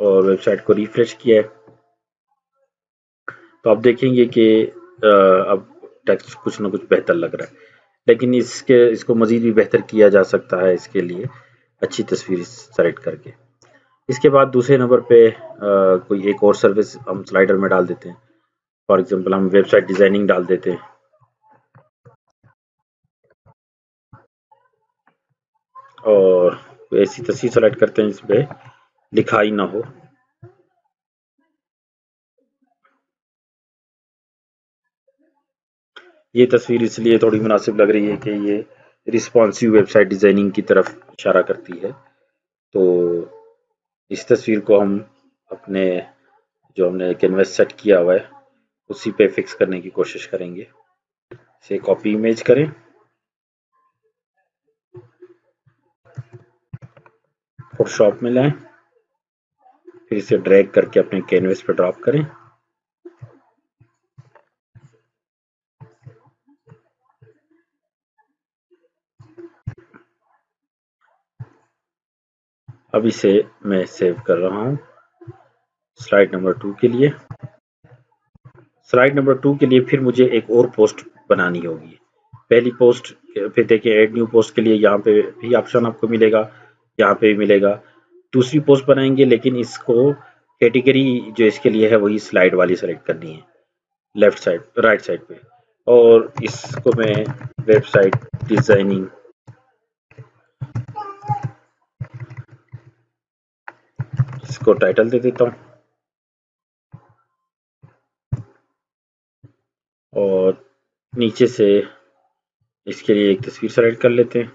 और वेबसाइट को रिफ्रेश किया है, तो आप देखेंगे कि अब टेक्स्ट कुछ ना कुछ बेहतर लग रहा है, लेकिन इसको मजीद भी बेहतर किया जा सकता है इसके लिए अच्छी तस्वीर सेलेक्ट करके। इसके बाद दूसरे नंबर पे कोई एक और सर्विस हम स्लाइडर में डाल देते हैं। फॉर एग्जांपल हम वेबसाइट डिजाइनिंग डाल देते हैं और ऐसी तस्वीर सेलेक्ट करते हैं जिसपे लिखाई ना हो। ये तस्वीर इसलिए थोड़ी मुनासिब लग रही है कि ये रिस्पॉन्सिव वेबसाइट डिजाइनिंग की तरफ इशारा करती है। तो इस तस्वीर को हम अपने जो हमने कैनवस सेट किया हुआ है उसी पे फिक्स करने की कोशिश करेंगे। इसे कॉपी इमेज करें, फोटोशॉप में लाएं, फिर इसे ड्रैग करके अपने कैनवस पे ड्रॉप करें। अब इसे मैं सेव कर रहा हूँ स्लाइड नंबर 2 के लिए। स्लाइड नंबर 2 के लिए फिर मुझे एक और पोस्ट बनानी होगी। पहली पोस्ट फिर देखिए ऐड न्यू पोस्ट के लिए यहाँ पे भी ऑप्शन आपको मिलेगा, यहाँ पे भी मिलेगा। दूसरी पोस्ट बनाएंगे लेकिन इसको कैटेगरी जो इसके लिए है वही स्लाइड वाली सेलेक्ट करनी है लेफ्ट साइड राइट साइड पे, और इसको मैं वेबसाइट डिजाइनिंग इसको टाइटल दे देता हूँ और नीचे से इसके लिए एक तस्वीर सेलेक्ट कर लेते हैं।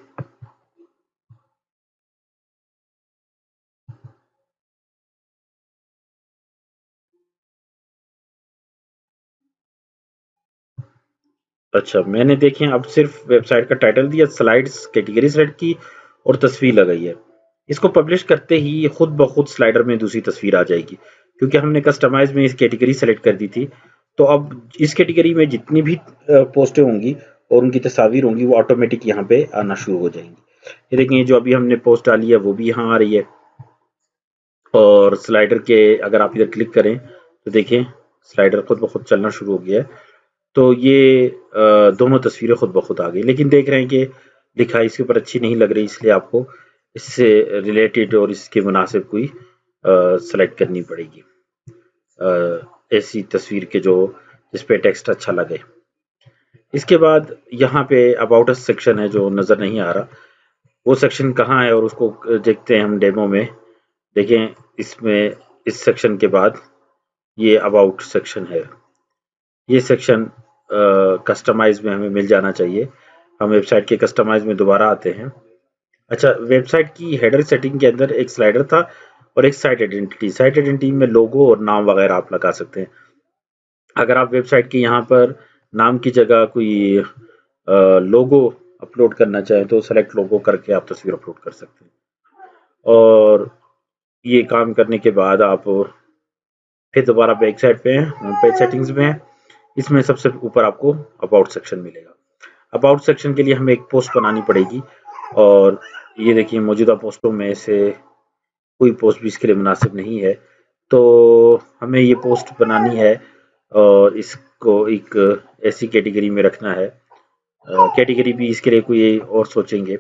अच्छा, मैंने देखें अब सिर्फ वेबसाइट का टाइटल दिया, स्लाइड्स कैटेगरी सेलेक्ट की और तस्वीर लगाई है। इसको पब्लिश करते ही ये खुद ब खुद स्लाइडर में दूसरी तस्वीर आ जाएगी, क्योंकि हमने कस्टमाइज में इस कैटेगरी सेलेक्ट कर दी थी। तो अब इस कैटेगरी में जितनी भी पोस्टें होंगी और उनकी तस्वीर होंगी वो ऑटोमेटिक यहाँ पे आना शुरू हो जाएंगी। ये देखें जो अभी हमने पोस्ट डाली है वो भी यहाँ आ रही है, और स्लाइडर के अगर आप इधर क्लिक करें तो देखें स्लाइडर खुद ब खुद चलना शुरू हो गया है। तो ये दोनों तस्वीरें खुद ब खुद आ गई, लेकिन देख रहे हैं कि लिखाई इसके ऊपर अच्छी नहीं लग रही, इसलिए आपको इससे रिलेटेड और इसके मुनासिब कोई सेलेक्ट करनी पड़ेगी, ऐसी तस्वीर के जो जिस पे टेक्स्ट अच्छा लगे। इसके बाद यहाँ पे अबाउट अस सेक्शन है जो नज़र नहीं आ रहा, वो सेक्शन कहाँ है और उसको देखते हैं हम डेमो में। देखें इसमें इस सेक्शन के बाद ये अबाउट सेक्शन है, ये सेक्शन कस्टमाइज में हमें मिल जाना चाहिए। हम वेबसाइट के कस्टमाइज में दोबारा आते हैं। अच्छा, वेबसाइट की हेडर सेटिंग के अंदर एक स्लाइडर था और एक साइट आइडेंटिटी। साइट आइडेंटिटी में लोगो और नाम वगैरह आप लगा सकते हैं। अगर आप वेबसाइट की यहाँ पर नाम की जगह कोई लोगो अपलोड करना चाहें तो सेलेक्ट लोगो करके आप तस्वीर अपलोड कर सकते हैं। और ये काम करने के बाद आप फिर दोबारा बैक साइड पे हैं, होम पेज सेटिंग्स में हैं। इसमें सबसे ऊपर आपको अबाउट सेक्शन मिलेगा। अबाउट सेक्शन के लिए हमें एक पोस्ट बनानी पड़ेगी, और ये देखिए मौजूदा पोस्टों में से कोई पोस्ट भी इसके लिए मुनासिब नहीं है, तो हमें ये पोस्ट बनानी है और इसको एक ऐसी कैटेगरी में रखना है। कैटेगरी भी इसके लिए कोई और सोचेंगे।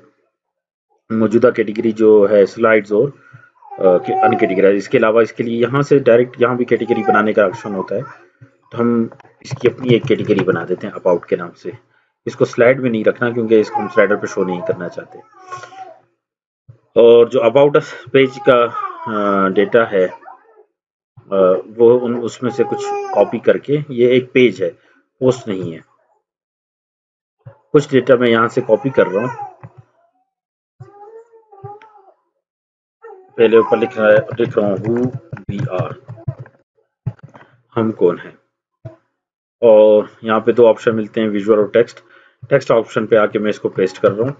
मौजूदा कैटेगरी जो है स्लाइड्स और अनकैटेगराइज। इसके अलावा इसके लिए यहाँ से डायरेक्ट यहाँ भी कैटेगरी बनाने का ऑप्शन होता है, तो हम इसकी अपनी एक कैटेगरी बना देते हैं अबाउट के नाम से। इसको स्लाइड में नहीं रखना क्योंकि इसको हम स्लाइडर पे शो नहीं करना चाहते। और जो अबाउट अस पेज का डेटा है वो उसमें से कुछ कॉपी करके, ये एक पेज है, पोस्ट नहीं है, कुछ डेटा मैं यहाँ से कॉपी कर रहा हूँ। पहले ऊपर लिख रहा हूँ हु वी आर, हम कौन हैं। और यहाँ पे दो ऑप्शन मिलते हैं, विजुअल और टेक्स्ट। टेक्स्ट ऑप्शन पे आके मैं इसको पेस्ट कर रहा हूँ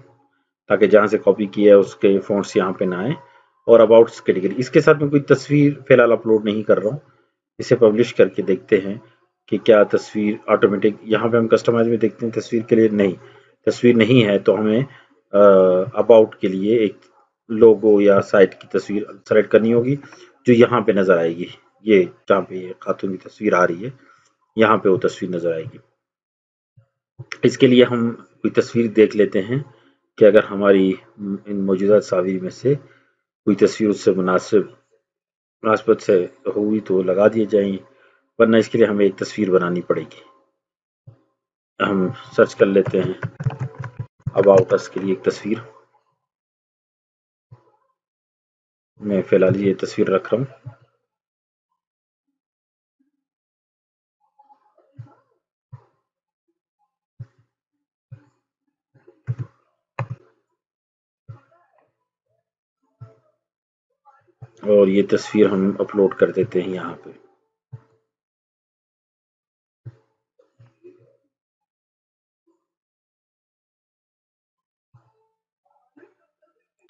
ताकि जहाँ से कॉपी किया है उसके फॉन्ट्स यहाँ पे ना आए। और अबाउट कैटेगरी, इसके साथ में कोई तस्वीर फिलहाल अपलोड नहीं कर रहा हूँ। इसे पब्लिश करके देखते हैं कि क्या तस्वीर ऑटोमेटिक, यहाँ पे हम कस्टमाइज में देखते हैं तस्वीर के लिए नहीं, तस्वीर नहीं है, तो हमें अबाउट के लिए एक लोगो या साइट की तस्वीर सेलेक्ट करनी होगी जो यहाँ पे नजर आएगी। ये जहाँ पे ये खातून की तस्वीर आ रही है यहाँ पे वो तस्वीर नजर आएगी। इसके लिए हम कोई तस्वीर देख लेते हैं कि अगर हमारी इन मौजूदा तस्वीर में से कोई तस्वीर उससे मुनासिबत से हुई तो लगा दिए जाएंगी, वरना इसके लिए हमें एक तस्वीर बनानी पड़ेगी। हम सर्च कर लेते हैं अबाउट अस के लिए एक तस्वीर। मैं फिलहाल ये तस्वीर रख रहा हूँ। और ये तस्वीर हम अपलोड कर देते हैं यहाँ पे।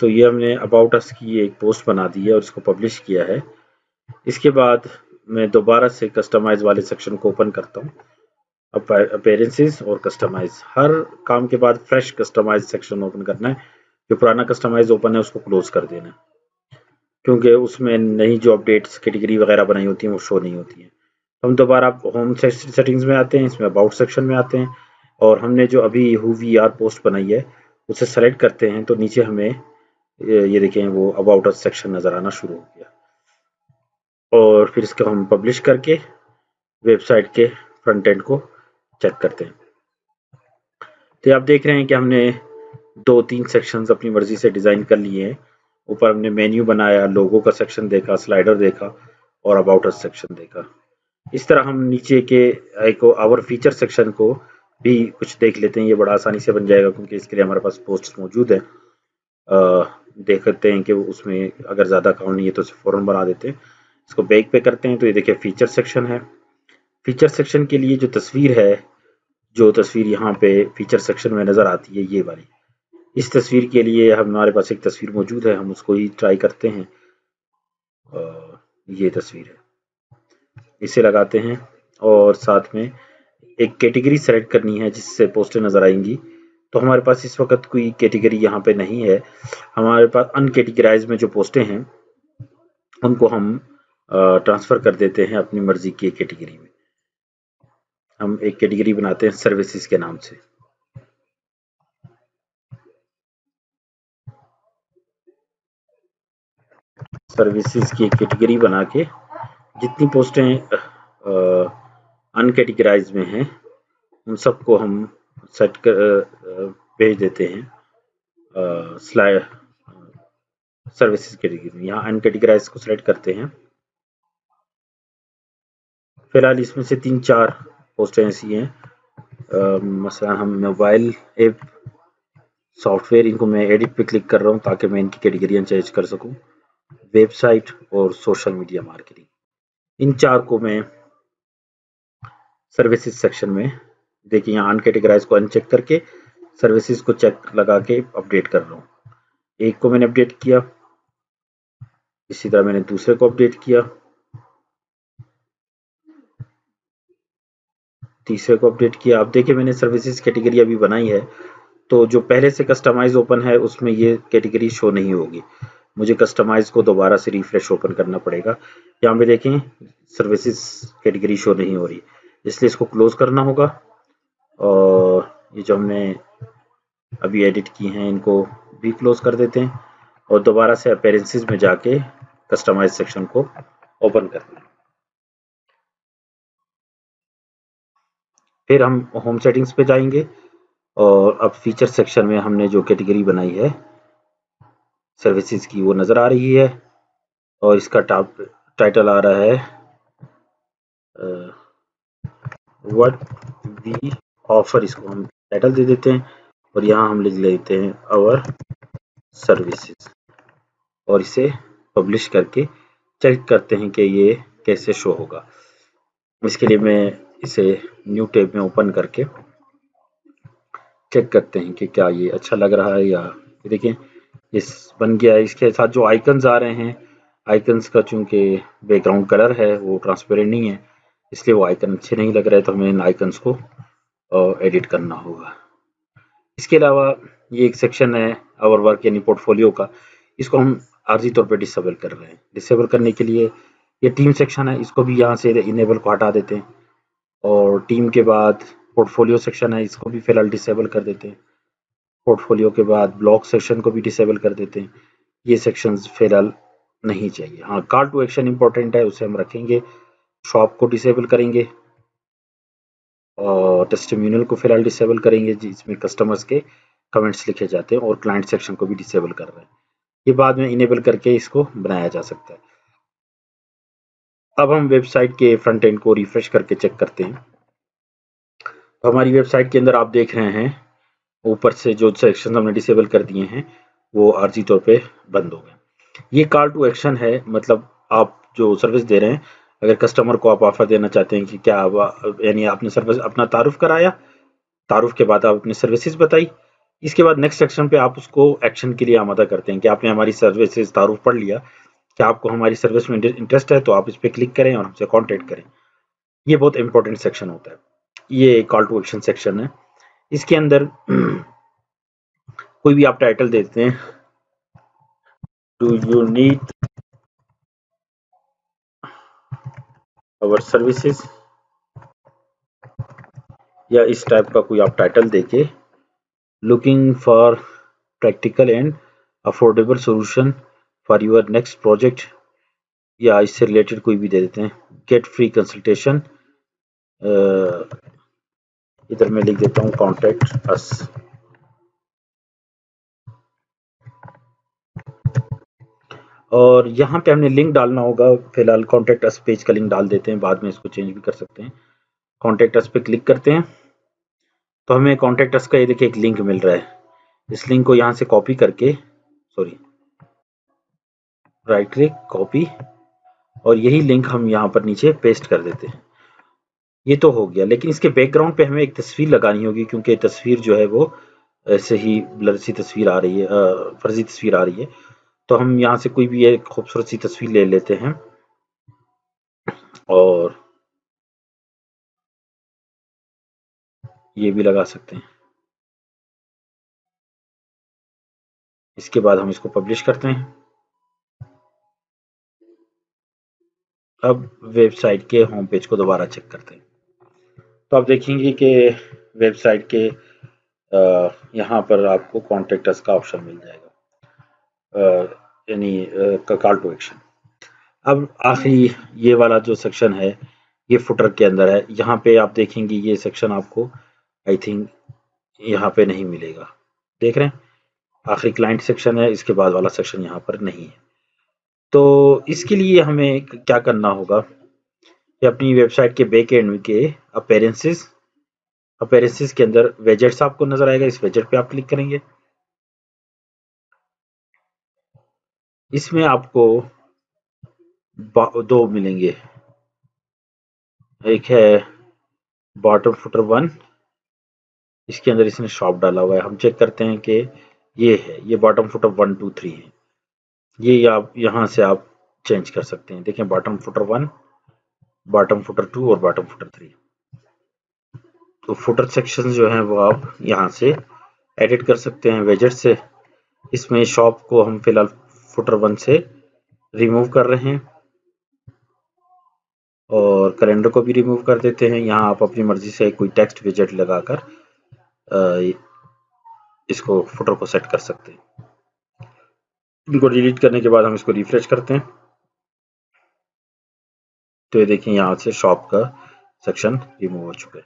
तो ये हमने अबाउट अस की एक पोस्ट बना दी है और इसको पब्लिश किया है। इसके बाद मैं दोबारा से कस्टमाइज वाले सेक्शन को ओपन करता हूँ। अपीयरेंसेस और कस्टमाइज, हर काम के बाद फ्रेश कस्टमाइज सेक्शन ओपन करना है। जो पुराना कस्टमाइज ओपन है उसको क्लोज कर देना है, क्योंकि उसमें नई जो अपडेट्स कैटेगरी वगैरह बनाई होती हैं वो शो नहीं होती हैं। हम दोबारा होम सेटिंग्स में आते हैं, इसमें अबाउट सेक्शन में आते हैं, और हमने जो अभी हु वी आर पोस्ट बनाई है उसे सेलेक्ट करते हैं, तो नीचे हमें ये देखें वो अबाउट अस सेक्शन नज़र आना शुरू हो गया। और फिर इसको हम पब्लिश करके वेबसाइट के फ्रंट एंड को चेक करते हैं। तो आप देख रहे हैं कि हमने 2-3 सेक्शंस अपनी मर्जी से डिज़ाइन कर लिए हैं। ऊपर हमने मेन्यू बनाया, लोगो का सेक्शन देखा, स्लाइडर देखा और अबाउट अस सेक्शन देखा। इस तरह हम नीचे के एक आवर फीचर सेक्शन को भी कुछ देख लेते हैं। ये बड़ा आसानी से बन जाएगा क्योंकि इसके लिए हमारे पास पोस्ट मौजूद है। देखते हैं कि उसमें अगर ज़्यादा अकाउंट नहीं है तो उसे फ़ौरन बना देते हैं। इसको बैक पे करते हैं तो ये देखिए फीचर सेक्शन है। फीचर सेक्शन के लिए जो तस्वीर है, जो तस्वीर यहाँ पे फीचर सेक्शन में नज़र आती है ये वाली, इस तस्वीर के लिए हमारे पास एक तस्वीर मौजूद है, हम उसको ही ट्राई करते हैं। ये तस्वीर है, इसे लगाते हैं और साथ में एक कैटेगरी सेलेक्ट करनी है जिससे पोस्टें नज़र आएंगी। तो हमारे पास इस वक्त कोई कैटेगरी यहाँ पे नहीं है। हमारे पास अनकैटेगराइज में जो पोस्टें हैं उनको हम ट्रांसफ़र कर देते हैं अपनी मर्जी की कैटेगरी में। हम एक कैटेगरी बनाते हैं सर्विसेज के नाम से। सर्विसेज की एक कैटेगरी बना के जितनी पोस्टें अनकैटेगराइज में हैं उन सबको हम सेट कर भेज देते हैं सर्विसेज कैटेगरी में। यहाँ अनकैटेगराइज को सेलेक्ट करते हैं। फिलहाल इसमें से 3-4 पोस्टें ऐसी हैं, मसलन हम मोबाइल ऐप सॉफ्टवेयर, इनको मैं एडिट पे क्लिक कर रहा हूँ ताकि मैं इनकी कैटेगरियाँ चेंज कर सकूँ। वेबसाइट और सोशल मीडिया मार्केटिंग, इन 4 को मैं सर्विसेज सेक्शन में, देखिए यहाँ अनकैटेगराइज को अनचेक करके सर्विसेज को चेक लगा के अपडेट कर रहा हूँ। एक को मैंने अपडेट किया, इसी तरह मैंने दूसरे को अपडेट किया, तीसरे को अपडेट किया। अब देखिए मैंने सर्विसेज कैटेगरी अभी बनाई है, तो जो पहले से कस्टमाइज ओपन है उसमें ये कैटेगरी शो नहीं होगी। मुझे कस्टमाइज को दोबारा से रिफ्रेश ओपन करना पड़ेगा। यहाँ पे देखें सर्विसेज कैटेगरी शो नहीं हो रही, इसलिए इसको क्लोज करना होगा। और ये जो हमने अभी एडिट की हैं इनको भी क्लोज कर देते हैं और दोबारा से अपीयरेंसेस में जाके कस्टमाइज सेक्शन को ओपन करना है। फिर हम होम सेटिंग्स पे जाएंगे और अब फीचर सेक्शन में हमने जो कैटेगरी बनाई है सर्विसेज की वो नज़र आ रही है और इसका टॉप टाइटल आ रहा है व्हाट वी ऑफर। इसको हम टाइटल दे देते हैं और यहाँ हम लिख लेते हैं आवर सर्विसेज और इसे पब्लिश करके चेक करते हैं कि ये कैसे शो होगा। इसके लिए मैं इसे न्यू टैब में ओपन करके चेक करते हैं कि क्या ये अच्छा लग रहा है या। देखें इस बन गया है। इसके साथ जो आइकन्स आ रहे हैं, आइकन्स का चूंकि बैकग्राउंड कलर है वो ट्रांसपेरेंट नहीं है, इसलिए वो आइकन अच्छे नहीं लग रहे, तो हमें इन आइकन्स को एडिट करना होगा। इसके अलावा ये एक सेक्शन है आवर वर्क यानी पोर्टफोलियो का, इसको हम आर्जी तौर पे डिसेबल कर रहे हैं। डिसेबल करने के लिए ये टीम सेक्शन है, इसको भी यहाँ से इनेबल को हटा देते हैं और टीम के बाद पोर्टफोलियो सेक्शन है, इसको भी फिलहाल डिसेबल कर देते हैं। पोर्टफोलियो के बाद ब्लॉक सेक्शन को भी डिसेबल कर देते हैं। ये सेक्शंस फिलहाल नहीं चाहिए। हाँ, कॉल टू एक्शन इंपॉर्टेंट है, उसे हम रखेंगे। शॉप को डिसेबल करेंगे और टेस्टिमोनियल को फिलहाल डिसेबल करेंगे जिसमें कस्टमर्स के कमेंट्स लिखे जाते हैं, और क्लाइंट सेक्शन को भी डिसेबल कर रहे हैं। ये बाद में इनेबल करके इसको बनाया जा सकता है। अब हम वेबसाइट के फ्रंट एंड को रिफ्रेश करके चेक करते हैं। तो हमारी वेबसाइट के अंदर आप देख रहे हैं ऊपर से जो सेक्शन हमने डिसेबल कर दिए हैं वो आर्जी तौर पे बंद हो गए। ये कॉल टू एक्शन है, मतलब आप जो सर्विस दे रहे हैं, अगर कस्टमर को आप ऑफर देना चाहते हैं कि क्या यानी आपने सर्विस अपना तारुफ कराया, तारुफ के बाद आप अपनी सर्विसेज बताई, इसके बाद नेक्स्ट सेक्शन पे आप उसको एक्शन के लिए आमादा करते हैं कि आपने हमारी सर्विसेज तारुफ पढ़ लिया, क्या आपको हमारी सर्विस में इंटरेस्ट है, तो आप इस पर क्लिक करें और हमसे कॉन्टेक्ट करें। ये बहुत इंपॉर्टेंट सेक्शन होता है। ये कॉल टू एक्शन सेक्शन है। इसके अंदर कोई भी आप टाइटल देते हैं, do you need our services, या इस टाइप का कोई आप टाइटल देके looking for practical and affordable solution for your next project, या इससे रिलेटेड कोई भी दे देते हैं। गेट फ्री कंसल्टेशन, इधर मैं लिख देता हूँ कॉन्टैक्ट अस। और यहाँ पे हमने लिंक डालना होगा। फिलहाल कॉन्टैक्ट अस पेज का लिंक डाल देते हैं, बाद में इसको चेंज भी कर सकते हैं। कॉन्टैक्ट अस पे क्लिक करते हैं तो हमें कॉन्टैक्ट अस का ये देखिए एक लिंक मिल रहा है। इस लिंक को यहाँ से कॉपी करके, सॉरी, राइट क्लिक कॉपी, और यही लिंक हम यहाँ पर नीचे पेस्ट कर देते हैं। ये तो हो गया, लेकिन इसके बैकग्राउंड पे हमें एक तस्वीर लगानी होगी, क्योंकि तस्वीर जो है वो ऐसे ही ब्लर सी तस्वीर आ रही है, फर्जी तस्वीर आ रही है। तो हम यहाँ से कोई भी एक खूबसूरत सी तस्वीर ले लेते हैं और ये भी लगा सकते हैं। इसके बाद हम इसको पब्लिश करते हैं। अब वेबसाइट के होम पेज को दोबारा चेक करते हैं, तो आप देखेंगे कि वेबसाइट के यहाँ पर आपको कॉन्टेक्ट अस का ऑप्शन मिल जाएगा, यानी कॉल टू एक्शन। अब आखिरी ये वाला जो सेक्शन है ये फुटर के अंदर है। यहाँ पे आप देखेंगे ये सेक्शन आपको आई थिंक यहाँ पे नहीं मिलेगा। देख रहे हैं, आखिरी क्लाइंट सेक्शन है, इसके बाद वाला सेक्शन यहाँ पर नहीं है। तो इसके लिए हमें क्या करना होगा कि अपनी वेबसाइट के बैक एंड के अपीयरेंसेस के अंदर वेजेट्स आपको नजर आएगा, इस वेजेट पे आप क्लिक करेंगे। इसमें आपको दो मिलेंगे, एक है बॉटम फुटर 1, इसके अंदर इसने शॉप डाला हुआ है। हम चेक करते हैं कि ये है, ये बॉटम फुटर 1 2 3 है। ये आप यहाँ से आप चेंज कर सकते हैं। देखें, बॉटम फुटर 1, बॉटम फुटर 2 और बॉटम फुटर 3। तो फुटर सेक्शन जो है वो आप यहाँ से एडिट कर सकते हैं वेजेट से। इसमें शॉप को हम फिलहाल फुटर 1 से रिमूव कर रहे हैं और कैलेंडर को भी रिमूव कर देते हैं। यहाँ आप अपनी मर्जी से कोई टेक्स्ट विजेट लगाकर इसको फुटर को सेट कर सकते हैं। इनको डिलीट करने के बाद हम इसको रिफ्रेश करते हैं, तो ये देखिए यहाँ से शॉप का सेक्शन रिमूव हो चुका है।